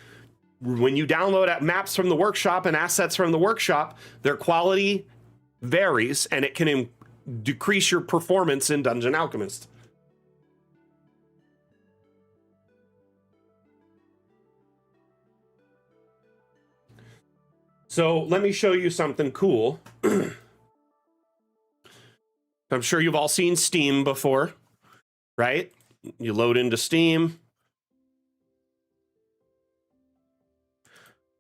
when you download maps from the workshop and assets from the workshop, their quality varies, and it can decrease your performance in Dungeon Alchemist. So let me show you something cool. I'm sure you've all seen Steam before, right? You load into Steam.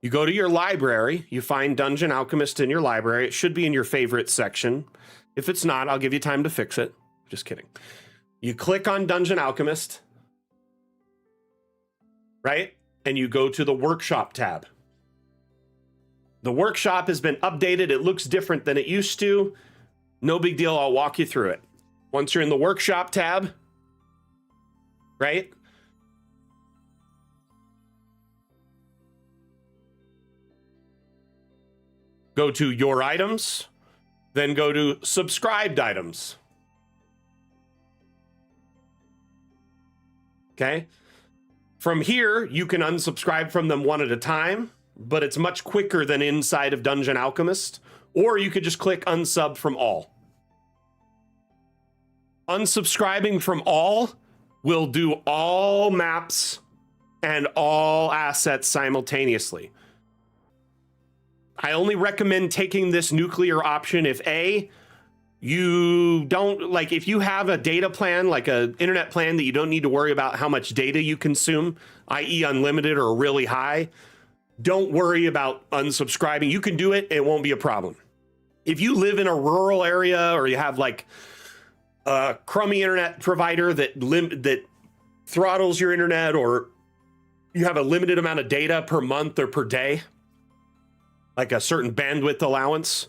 You go to your library, you find Dungeon Alchemist in your library. It should be in your favorite section. If it's not, I'll give you time to fix it. Just kidding. You click on Dungeon Alchemist, right? And you go to the Workshop tab. The Workshop has been updated. It looks different than it used to. No big deal. I'll walk you through it. Once you're in the Workshop tab, right? Go to Your Items, then go to Subscribed Items. Okay? From here, you can unsubscribe from them one at a time, but it's much quicker than inside of Dungeon Alchemist, or you could just click Unsub from All. Unsubscribing from all will do all maps and all assets simultaneously. I only recommend taking this nuclear option if A, you don't, like, if you have a data plan, like an internet plan that you don't need to worry about how much data you consume, i.e. unlimited or really high, don't worry about unsubscribing. You can do it. It won't be a problem. If you live in a rural area or you have like a crummy internet provider that throttles your internet, or you have a limited amount of data per month or per day, like a certain bandwidth allowance,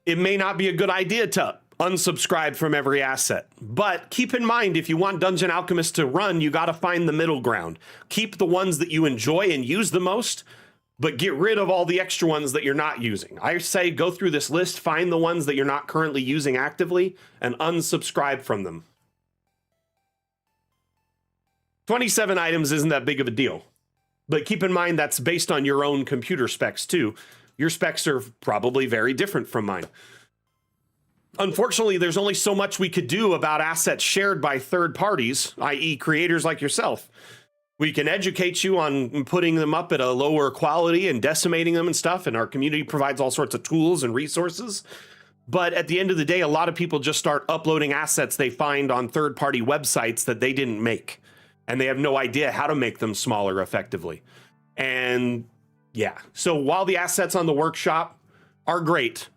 it may not be a good idea to unsubscribe from every asset. But keep in mind, if you want Dungeon Alchemist to run, you got to find the middle ground. Keep the ones that you enjoy and use the most, but get rid of all the extra ones that you're not using. I say go through this list, find the ones that you're not currently using actively, and unsubscribe from them. 27 items isn't that big of a deal. But keep in mind that's based on your own computer specs too. Your specs are probably very different from mine. Unfortunately, there's only so much we could do about assets shared by third parties, i.e. creators like yourself. We can educate you on putting them up at a lower quality and decimating them and stuff, and our community provides all sorts of tools and resources. But at the end of the day, a lot of people just start uploading assets they find on third-party websites that they didn't make, and they have no idea how to make them smaller effectively. And yeah, so while the assets on the workshop are great,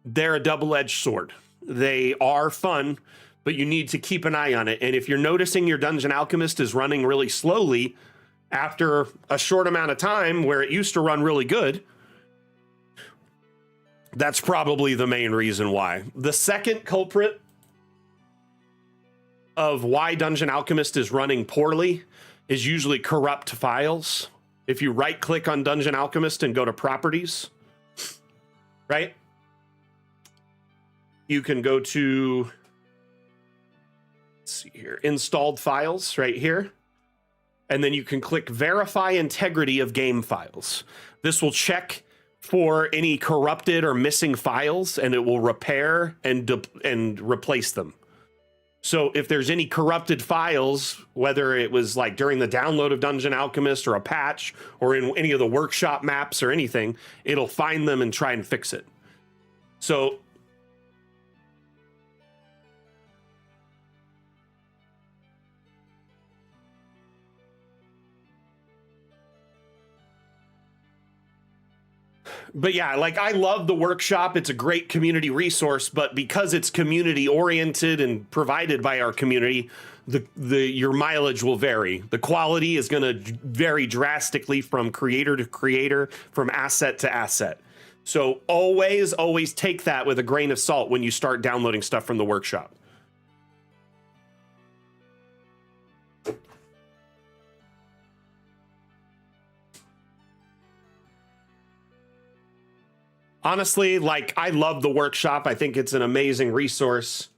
they're a double-edged sword. They are fun, but you need to keep an eye on it. And if you're noticing your Dungeon Alchemist is running really slowly after a short amount of time where it used to run really good, that's probably the main reason why. The second culprit of why Dungeon Alchemist is running poorly is usually corrupt files. If you right-click on Dungeon Alchemist and go to Properties, right? You can go to, let's see here, Installed Files right here. And then you can click Verify Integrity of Game Files. This will check for any corrupted or missing files, and it will repair and replace them. So if there's any corrupted files, whether it was like during the download of Dungeon Alchemist or a patch or in any of the workshop maps or anything, it'll find them and try and fix it. So but yeah, like I love the workshop. It's a great community resource, but because it's community oriented and provided by our community, your mileage will vary. The quality is going to vary drastically from creator to creator, from asset to asset. So always take that with a grain of salt when you start downloading stuff from the workshop. Honestly, like, I love the workshop. I think it's an amazing resource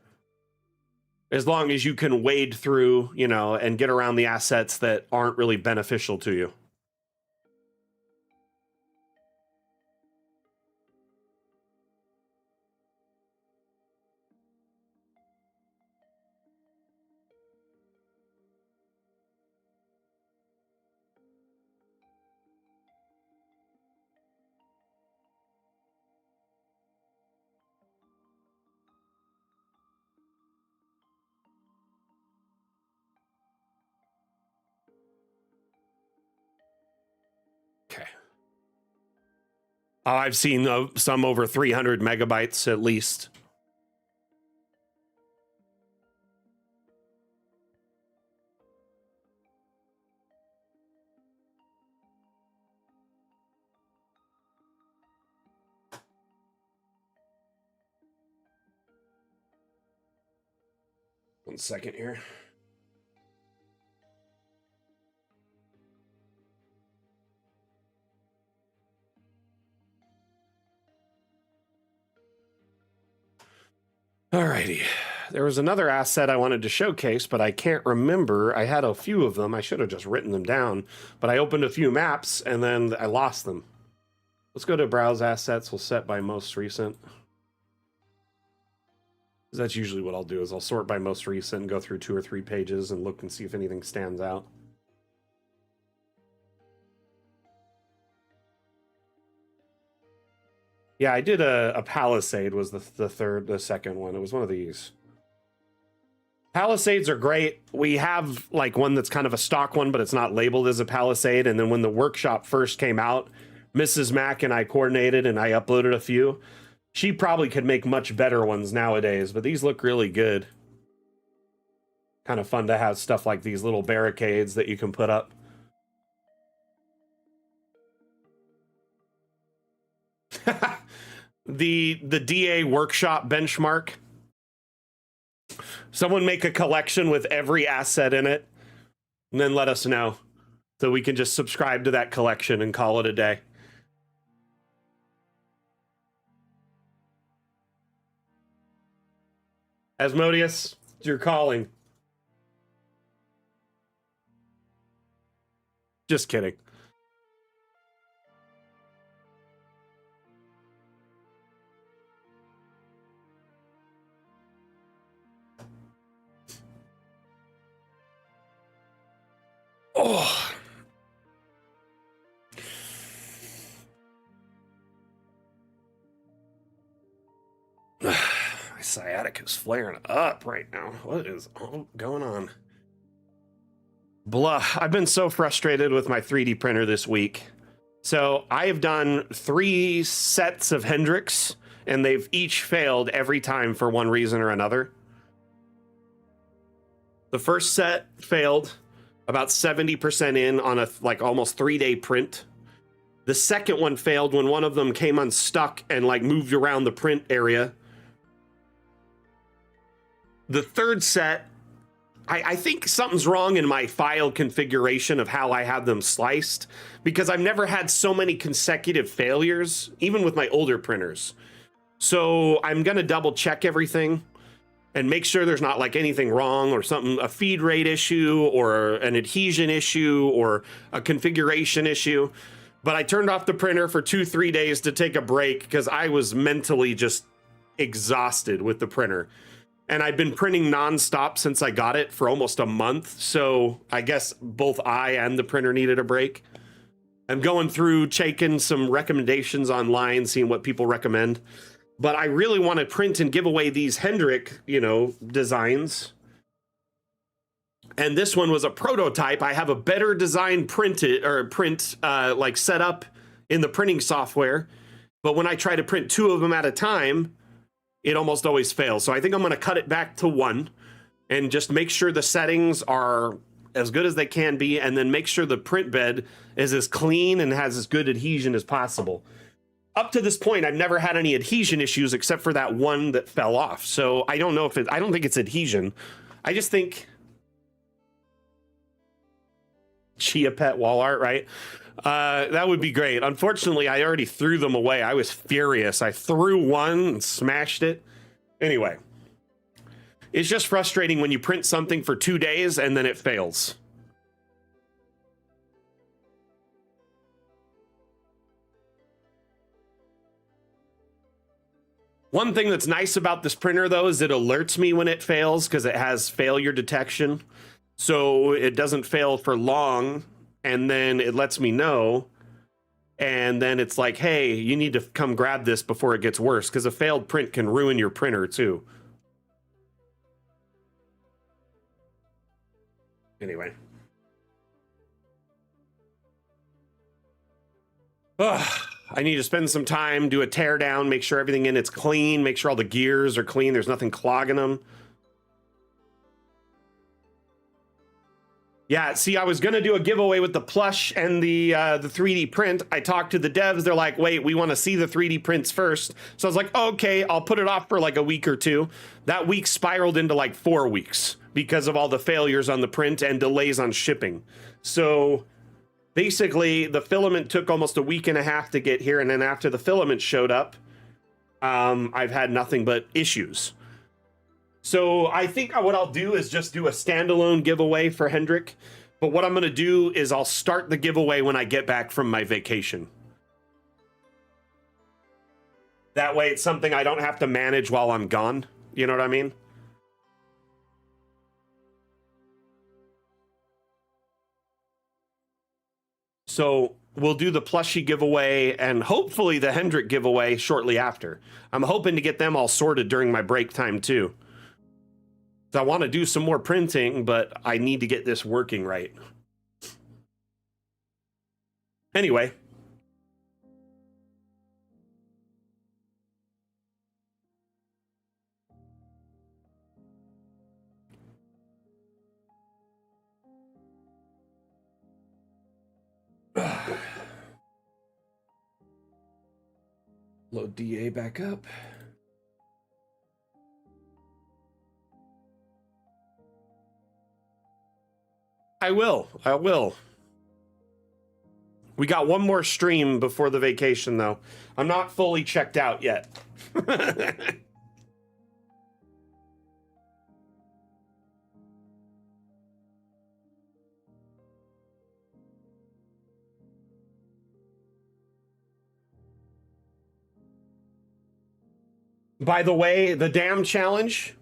as long as you can wade through, you know, and get around the assets that aren't really beneficial to you. Okay. I've seen some over 300 megabytes at least. One second here. Alrighty. There was another asset I wanted to showcase, but I can't remember. I had a few of them. I should have just written them down, but I opened a few maps and then I lost them. Let's go to Browse Assets. We'll set by most recent. That's usually what I'll do, is I'll sort by most recent and go through 2 or 3 pages and look and see if anything stands out. Yeah, I did a Palisade was the second one. It was one of these. Palisades are great. We have like one that's kind of a stock one, but it's not labeled as a Palisade. And then when the workshop first came out, Mrs. Mack and I coordinated and I uploaded a few. She probably could make much better ones nowadays, but these look really good. Kind of fun to have stuff like these little barricades that you can put up. the DA workshop benchmark. Someone make a collection with every asset in it, and then let us know so we can just subscribe to that collection and call it a day. Asmodeus, you're calling. Just kidding. Oh. My sciatic is flaring up right now. What is all going on? Blah. I've been so frustrated with my 3D printer this week. So I have done 3 sets of Hendrix, and they've each failed every time for one reason or another. The first set failed about 70% in on a like almost 3-day print. The second one failed when one of them came unstuck and like moved around the print area. The third set, I think something's wrong in my file configuration of how I have them sliced, because I've never had so many consecutive failures, even with my older printers. So I'm gonna double check everything and make sure there's not like anything wrong or something, a feed rate issue or an adhesion issue or a configuration issue. But I turned off the printer for 2-3 days to take a break because I was mentally just exhausted with the printer. And I've been printing nonstop since I got it for almost a month. So I guess both I and the printer needed a break. I'm going through, checking some recommendations online, seeing what people recommend. But I really want to print and give away these Hendrik, designs. And this one was a prototype. I have a better design print like set up in the printing software. But when I try to print 2 of them at a time, it almost always fails. So I think I'm going to cut it back to 1 and just make sure the settings are as good as they can be, and then make sure the print bed is as clean and has as good adhesion as possible. Up to this point, I've never had any adhesion issues except for that one that fell off. So I don't know if I don't think it's adhesion. I just think Chia Pet wall art, right? That would be great. Unfortunately, I already threw them away. I was furious. I threw one and smashed it. Anyway, it's just frustrating when you print something for 2 days and then it fails. One thing that's nice about this printer, though, is it alerts me when it fails because it has failure detection. So it doesn't fail for long, and then it lets me know. And then it's like, hey, you need to come grab this before it gets worse, because a failed print can ruin your printer, too. Anyway. Ugh. I need to spend some time, do a tear down, make sure everything in it's clean, make sure all the gears are clean, there's nothing clogging them. Yeah, see, I was going to do a giveaway with the plush and the 3D print. I talked to the devs. They're like, wait, we want to see the 3D prints first. So I was like, okay, I'll put it off for like a week or 2. That week spiraled into like 4 weeks because of all the failures on the print and delays on shipping. So basically, the filament took almost a week and a half to get here, and then after the filament showed up, I've had nothing but issues. So I think what I'll do is just do a standalone giveaway for Hendrik, but what I'm going to do is I'll start the giveaway when I get back from my vacation. That way it's something I don't have to manage while I'm gone. You know what I mean? So we'll do the plushie giveaway and hopefully the Hendrik giveaway shortly after. I'm hoping to get them all sorted during my break time too. So I want to do some more printing, but I need to get this working right. Anyway. Load DA back up. I will. We got one more stream before the vacation, though. I'm not fully checked out yet. By the way, the dam challenge,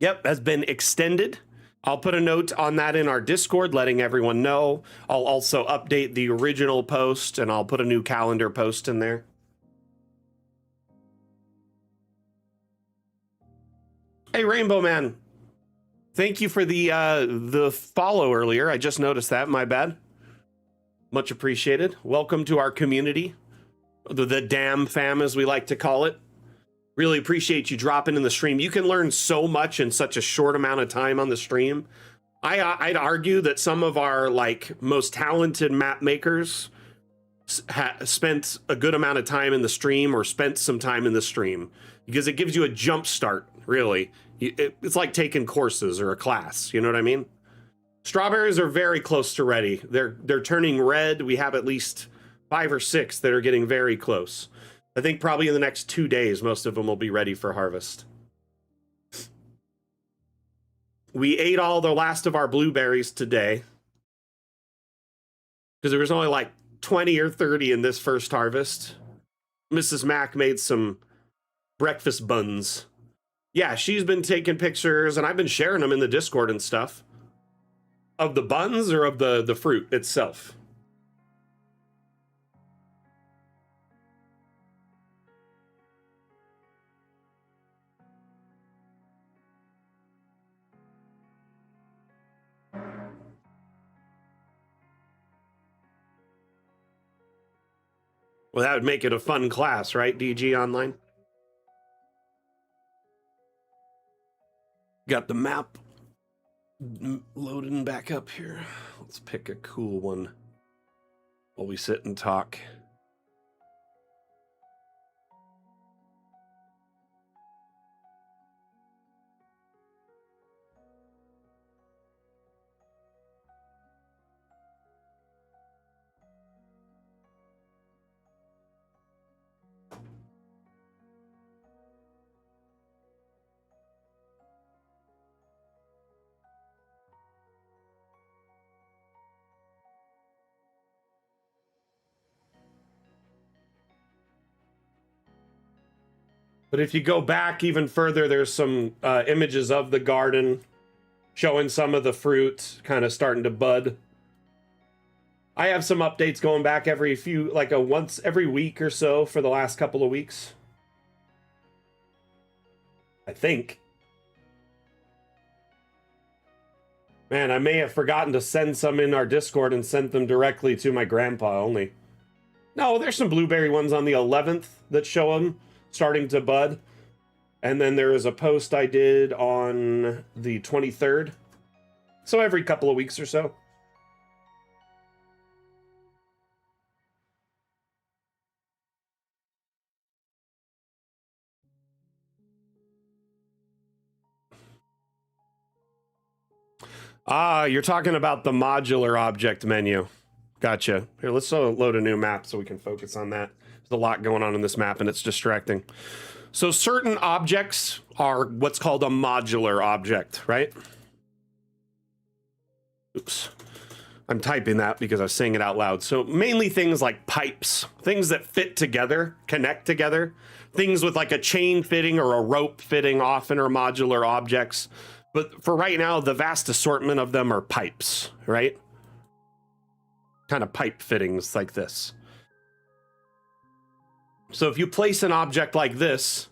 yep, has been extended. I'll put a note on that in our Discord, letting everyone know. I'll also update the original post, and I'll put a new calendar post in there. Hey, Rainbow Man. Thank you for the follow earlier. I just noticed that. My bad. Much appreciated. Welcome to our community. The Dam fam, as we like to call it. Really appreciate you dropping in the stream. You can learn so much in such a short amount of time on the stream. I'd argue that some of our most talented map makers spent a good amount of time in the stream, or spent some time in the stream, because it gives you a jump start, really. It's like taking courses or a class, you know what I mean? Strawberries are very close to ready. They're turning red. We have at least 5 or 6 that are getting very close. I think probably in the next 2 days, most of them will be ready for harvest. We ate all the last of our blueberries today, because there was only like 20 or 30 in this first harvest. Mrs. Mac made some breakfast buns. Yeah, she's been taking pictures, and I've been sharing them in the Discord and stuff. Of the buns or of the fruit itself? Well, that would make it a fun class, right, DG Online? Got the map loading back up here. Let's pick a cool one while we sit and talk. But if you go back even further, there's some images of the garden showing some of the fruit kind of starting to bud. I have some updates going back once every week or so for the last couple of weeks. I think. Man, I may have forgotten to send some in our Discord and sent them directly to my grandpa only. No, there's some blueberry ones on the 11th that show them starting to bud. And then there is a post I did on the 23rd. So every couple of weeks or so. Ah, you're talking about the modular object menu. Gotcha. Here, let's load a new map so we can focus on that. There's a lot going on in this map and it's distracting. So certain objects are what's called a modular object, right? Oops. I'm typing that because I was saying it out loud. So mainly things like pipes, things that fit together, connect together. Things with like a chain fitting or a rope fitting often are modular objects. But for right now, the vast assortment of them are pipes, right? Kind of pipe fittings like this. So if you place an object like this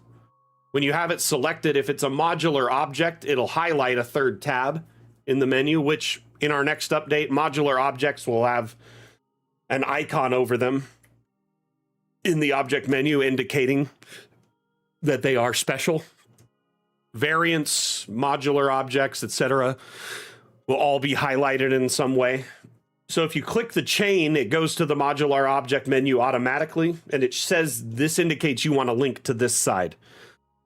When you have it selected, if it's a modular object, it'll highlight a third tab in the menu, which in our next update, modular objects will have an icon over them in the object menu indicating that they are special. Variants, modular objects, etc., will all be highlighted in some way. So if you click the chain, it goes to the modular object menu automatically, and it says this indicates you want to link to this side.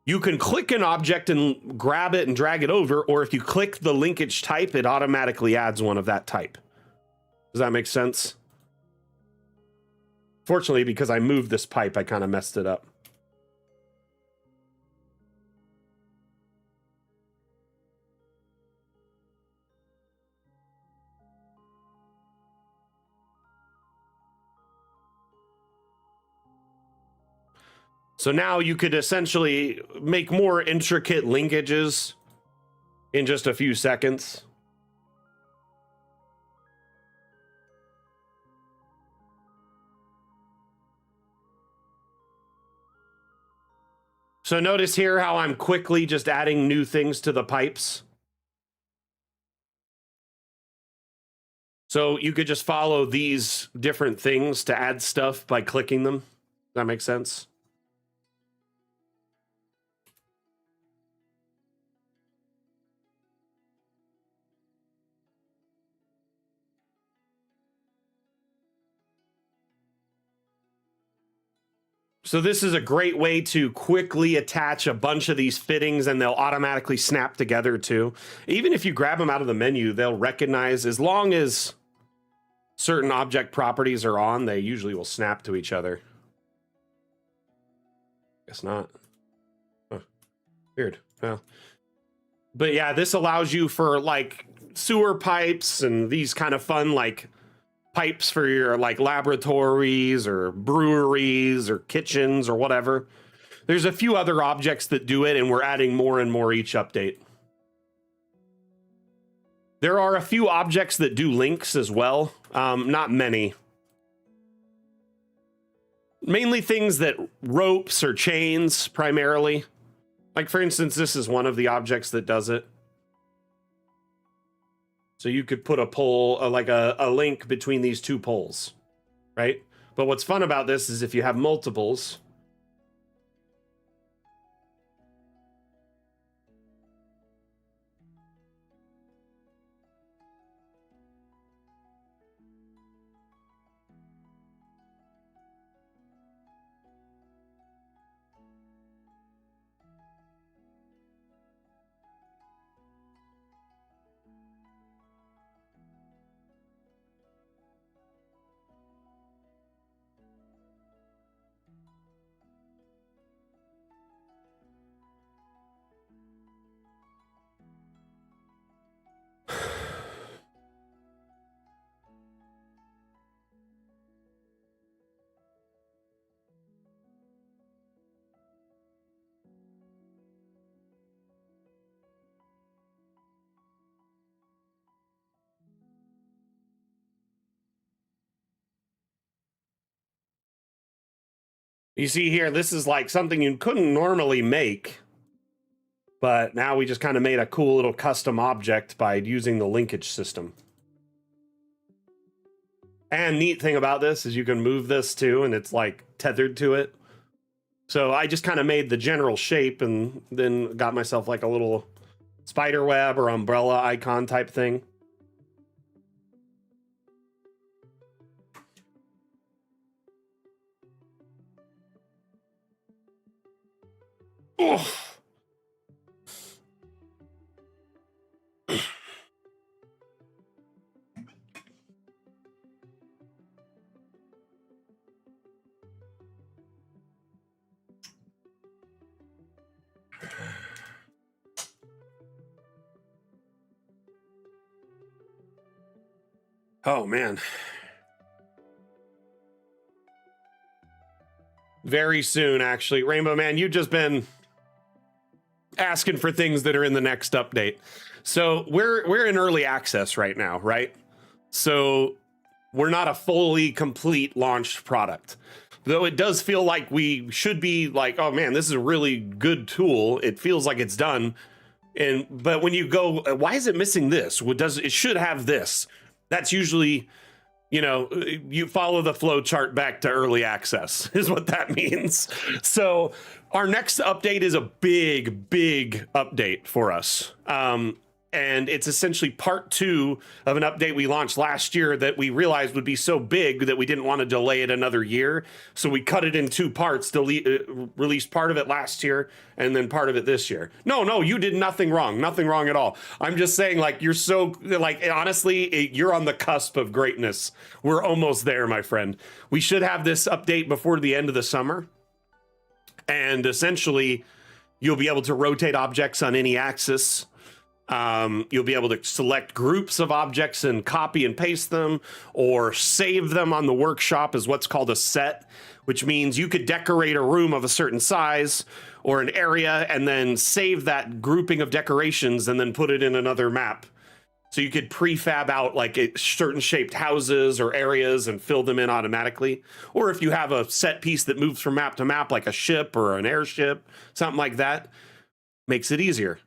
You can click an object and grab it and drag it over, or if you click the linkage type, it automatically adds one of that type. Does that make sense? Fortunately, because I moved this pipe, I kind of messed it up. So now you could essentially make more intricate linkages in just a few seconds. So notice here how I'm quickly just adding new things to the pipes. So you could just follow these different things to add stuff by clicking them. Does that make sense? So this is a great way to quickly attach a bunch of these fittings, and they'll automatically snap together too. Even if you grab them out of the menu, they'll recognize, as long as certain object properties are on, they usually will snap to each other. Guess not. Huh. Weird. Well, but yeah, this allows you for like sewer pipes and these kind of fun like pipes for your like laboratories or breweries or kitchens or whatever. There's a few other objects that do it, and we're adding more and more each update. There are a few objects that do links as well. Not many. Mainly things that ropes or chains primarily. Like for instance, this is one of the objects that does it. So you could put a pole, like a link between these two poles, right? But what's fun about this is if you have multiples, you see here, this is like something you couldn't normally make, but now we just kind of made a cool little custom object by using the linkage system. And neat thing about this is you can move this too, and it's like tethered to it. So I just kind of made the general shape and then got myself like a little spider web or umbrella icon type thing. Oh. Oh, man. Very soon, actually. Rainbow Man, you've just been asking for things that are in the next update. So we're in early access right now, right? So we're not a fully complete launched product. though it does feel like we should be like, oh man, this is a really good tool. It feels like it's done. But when you go, why is it missing this? It should have this? That's usually, you follow the flow chart back to early access is what that means. So our next update is a big update for us. And it's essentially part 2 of an update we launched last year that we realized would be so big that we didn't want to delay it another year. So we cut it in 2 parts, released part of it last year and then part of it this year. No, you did nothing wrong at all. I'm just saying, like, you're so, like, honestly, you're on the cusp of greatness. We're almost there, my friend. We should have this update before the end of the summer. And essentially, you'll be able to rotate objects on any axis. You'll be able to select groups of objects and copy and paste them, or save them on the workshop as what's called a set, which means you could decorate a room of a certain size or an area and then save that grouping of decorations and then put it in another map. So you could prefab out like certain shaped houses or areas and fill them in automatically. Or if you have a set piece that moves from map to map, like a ship or an airship, something like that, makes it easier.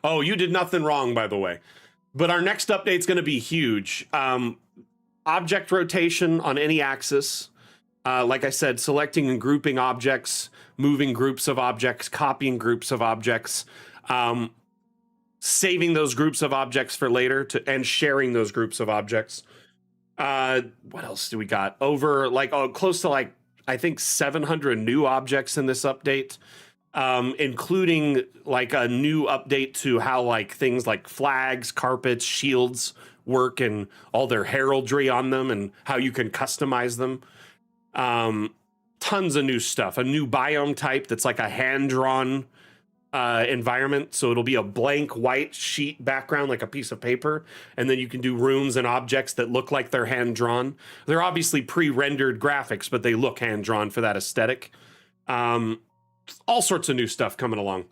Oh, you did nothing wrong, by the way. But our next update is going to be huge. Object rotation on any axis. Like I said, selecting and grouping objects, moving groups of objects, copying groups of objects, saving those groups of objects for later, and sharing those groups of objects. What else do we got? Over close to I think 700 new objects in this update. Including like a new update to how like things like flags, carpets, shields work and all their heraldry on them and how you can customize them. Tons of new stuff. A new biome type that's like a hand-drawn environment. So it'll be a blank white sheet background, like a piece of paper. And then you can do rooms and objects that look like they're hand-drawn. They're obviously pre-rendered graphics, but they look hand-drawn for that aesthetic. All sorts of new stuff coming along.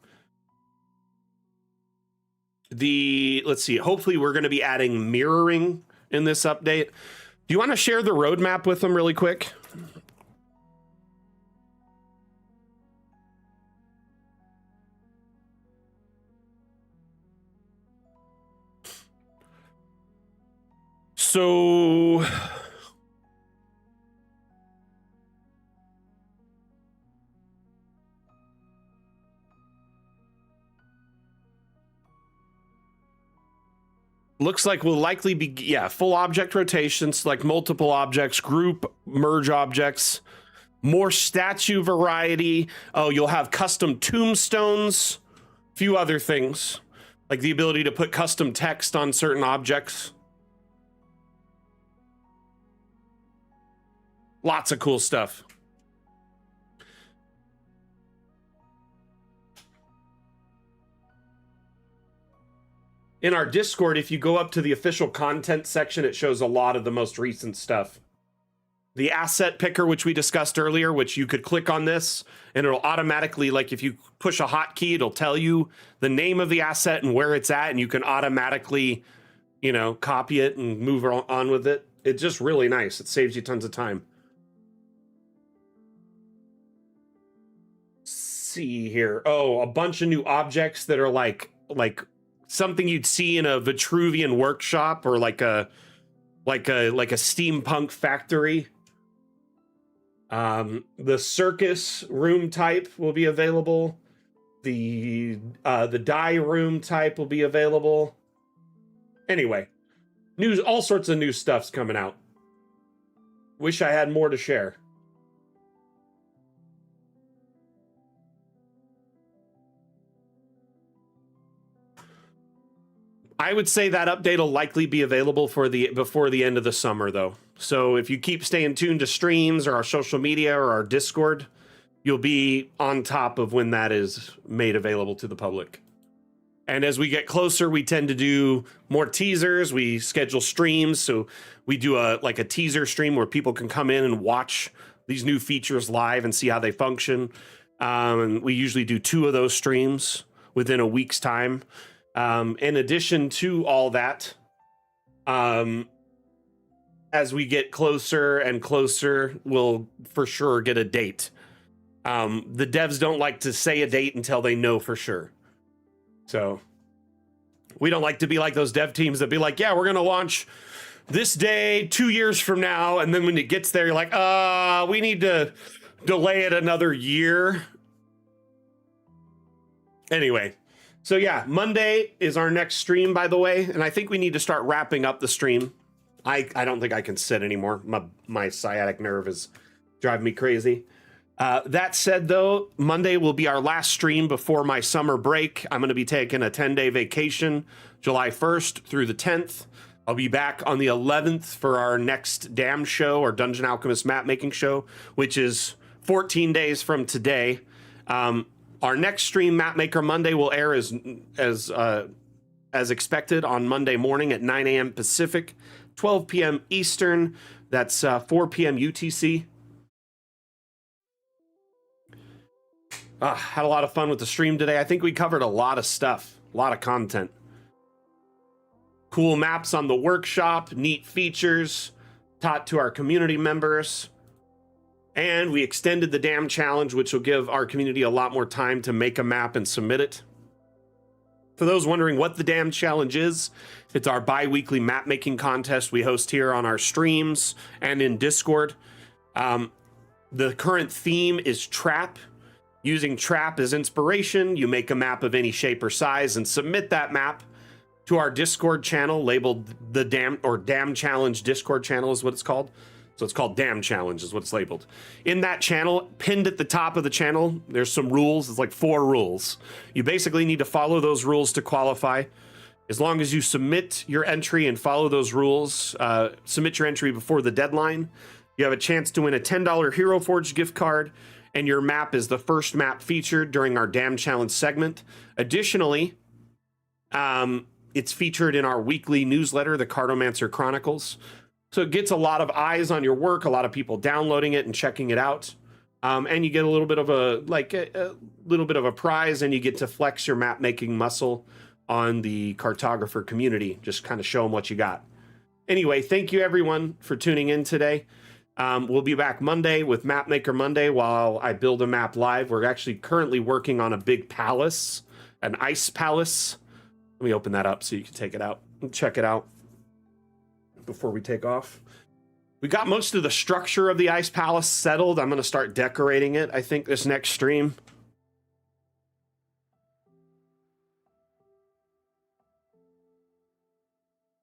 Let's see, hopefully we're going to be adding mirroring in this update. Do you want to share the roadmap with them really quick? So looks like we'll likely be, full object rotation, select multiple objects, group, merge objects, more statue variety. Oh, you'll have custom tombstones, a few other things, like the ability to put custom text on certain objects. Lots of cool stuff. In our Discord, if you go up to the official content section, it shows a lot of the most recent stuff. The asset picker, which we discussed earlier, which you could click on this and it'll automatically, like if you push a hotkey, it'll tell you the name of the asset and where it's at, and you can automatically, copy it and move on with it. It's just really nice. It saves you tons of time. See here. Oh, a bunch of new objects that are like something you'd see in a Vitruvian workshop or like a steampunk factory. The circus room type will be available. The dye room type will be available. Anyway, all sorts of new stuff's coming out. Wish I had more to share. I would say that update will likely be available before the end of the summer, though. So if you keep staying tuned to streams or our social media or our Discord, you'll be on top of when that is made available to the public. And as we get closer, we tend to do more teasers. We schedule streams, so we do a teaser stream where people can come in and watch these new features live and see how they function. And we usually do 2 of those streams within a week's time. In addition to all that, as we get closer and closer, we'll for sure get a date. The devs don't like to say a date until they know for sure. So we don't like to be like those dev teams that be like, yeah, we're going to launch this day 2 years from now. And then when it gets there, you're like, we need to delay it another year. Anyway, so yeah, Monday is our next stream, by the way. And I think we need to start wrapping up the stream. I don't think I can sit anymore. My sciatic nerve is driving me crazy. That said, though, Monday will be our last stream before my summer break. I'm going to be taking a 10-day vacation, July 1st through the 10th. I'll be back on the 11th for our next Dam show, or Dungeon Alchemist Mapmaking show, which is 14 days from today. Our next stream, Mapmaker Monday, will air as expected on Monday morning at 9 a.m. Pacific, 12 p.m. Eastern. That's 4 p.m. UTC. Had a lot of fun with the stream today. I think we covered a lot of stuff, a lot of content. Cool maps on the workshop, neat features taught to our community members. And we extended the Dam Challenge, which will give our community a lot more time to make a map and submit it. For those wondering what the Dam Challenge is, it's our bi-weekly map making contest we host here on our streams and in Discord. The current theme is Trap. Using Trap as inspiration, you make a map of any shape or size and submit that map to our Discord channel, labeled the Dam Challenge Discord channel is what it's called. So it's called Dam Challenge is what it's labeled. In that channel, pinned at the top of the channel, there's some rules. It's like 4 rules. You basically need to follow those rules to qualify. As long as you submit your entry and follow those rules, submit your entry before the deadline, you have a chance to win a $10 Hero Forge gift card, and your map is the first map featured during our Dam Challenge segment. Additionally, it's featured in our weekly newsletter, the Cartomancer Chronicles. So it gets a lot of eyes on your work, a lot of people downloading it and checking it out. And you get a little bit of a prize, and you get to flex your map making muscle on the cartographer community. Just kind of show them what you got. Anyway, thank you everyone for tuning in today. We'll be back Monday with Mapmaker Monday while I build a map live. We're actually currently working on a big palace, an ice palace. Let me open that up so you can take it out and check it out before we take off. We got most of the structure of the ice palace settled. I'm going to start decorating it, I think, this next stream.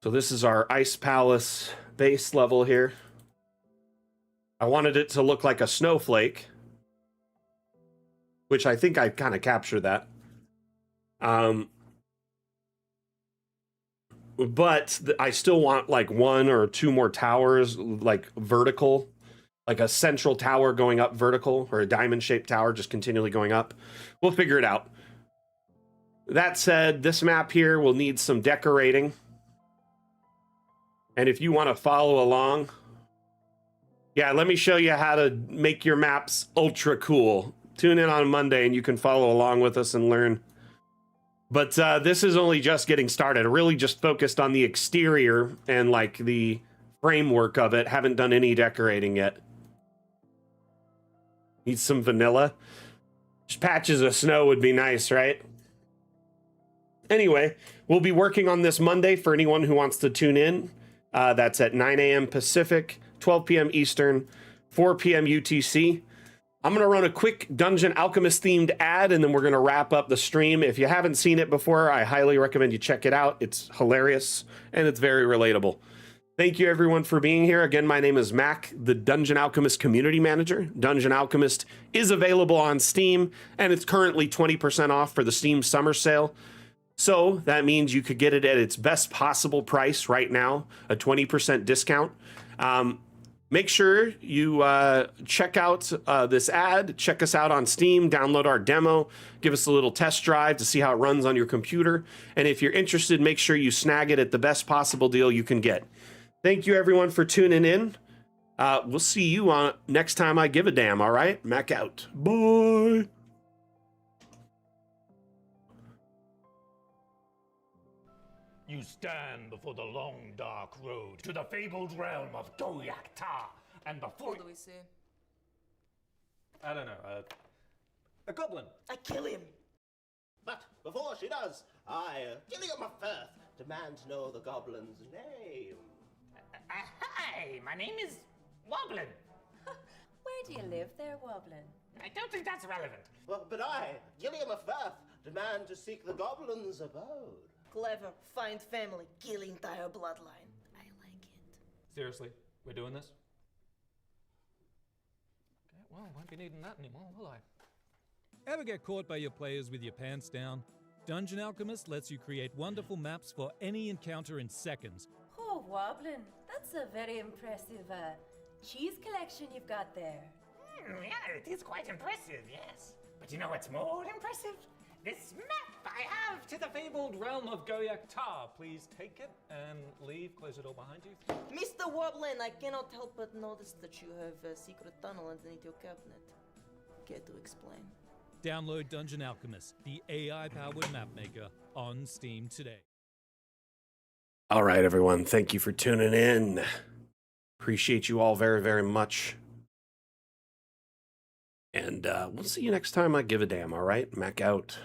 So this is our ice palace base level here. I wanted it to look like a snowflake, which I think I kind of captured that. But I still want like 1 or 2 more towers, like vertical, like a central tower going up vertical, or a diamond-shaped tower just continually going up. We'll figure it out. That said, this map here will need some decorating. And if you want to follow along, yeah, let me show you how to make your maps ultra cool. Tune in on Monday and you can follow along with us and learn. But this is only just getting started. I really just focused on the exterior and like the framework of it. Haven't done any decorating yet. Need some vanilla. Just patches of snow would be nice, right? Anyway, we'll be working on this Monday for anyone who wants to tune in. That's at 9 a.m. Pacific, 12 p.m. Eastern, 4 p.m. UTC. I'm going to run a quick Dungeon Alchemist themed ad, and then we're going to wrap up the stream. If you haven't seen it before, I highly recommend you check it out. It's hilarious, and it's very relatable. Thank you, everyone, for being here. Again, my name is Mac, the Dungeon Alchemist Community Manager. Dungeon Alchemist is available on Steam, and it's currently 20% off for the Steam Summer Sale. So that means you could get it at its best possible price right now, a 20% discount. Make sure you check out this ad, check us out on Steam, download our demo, give us a little test drive to see how it runs on your computer. And if you're interested, make sure you snag it at the best possible deal you can get. Thank you, everyone, for tuning in. We'll see you on next time I give a damn, all right? Mac out. Bye. You stand before the long, dark road to the fabled realm of Goyak-Ta. And before... What do we see? I don't know, a goblin. I kill him. But before she does, I, Gilliam of Firth, demand to know the goblin's name. Hi, my name is Woblin. Where do you live there, Woblin? I don't think that's relevant. Well, but I, Gilliam of Firth, demand to seek the goblin's abode. Clever. Find family. Kill entire bloodline. I like it. Seriously, we're doing this? Okay, well, won't be needing that anymore, will I? Ever get caught by your players with your pants down? Dungeon Alchemist lets you create wonderful maps for any encounter in seconds. Oh, Woblin, that's a very impressive cheese collection you've got there. Yeah, it is quite impressive, yes. But you know what's more impressive? This map I have To the fabled realm of Goyak-Ta. Please take it and leave. Close the door behind you. Mr. Woblin, I cannot help but notice that you have a secret tunnel underneath your cabinet. Care to explain? Download Dungeon Alchemist, the AI-powered mapmaker, on Steam today. All right, everyone. Thank you for tuning in. Appreciate you all very, very much. And we'll see you next time I give a damn, all right? Mac out.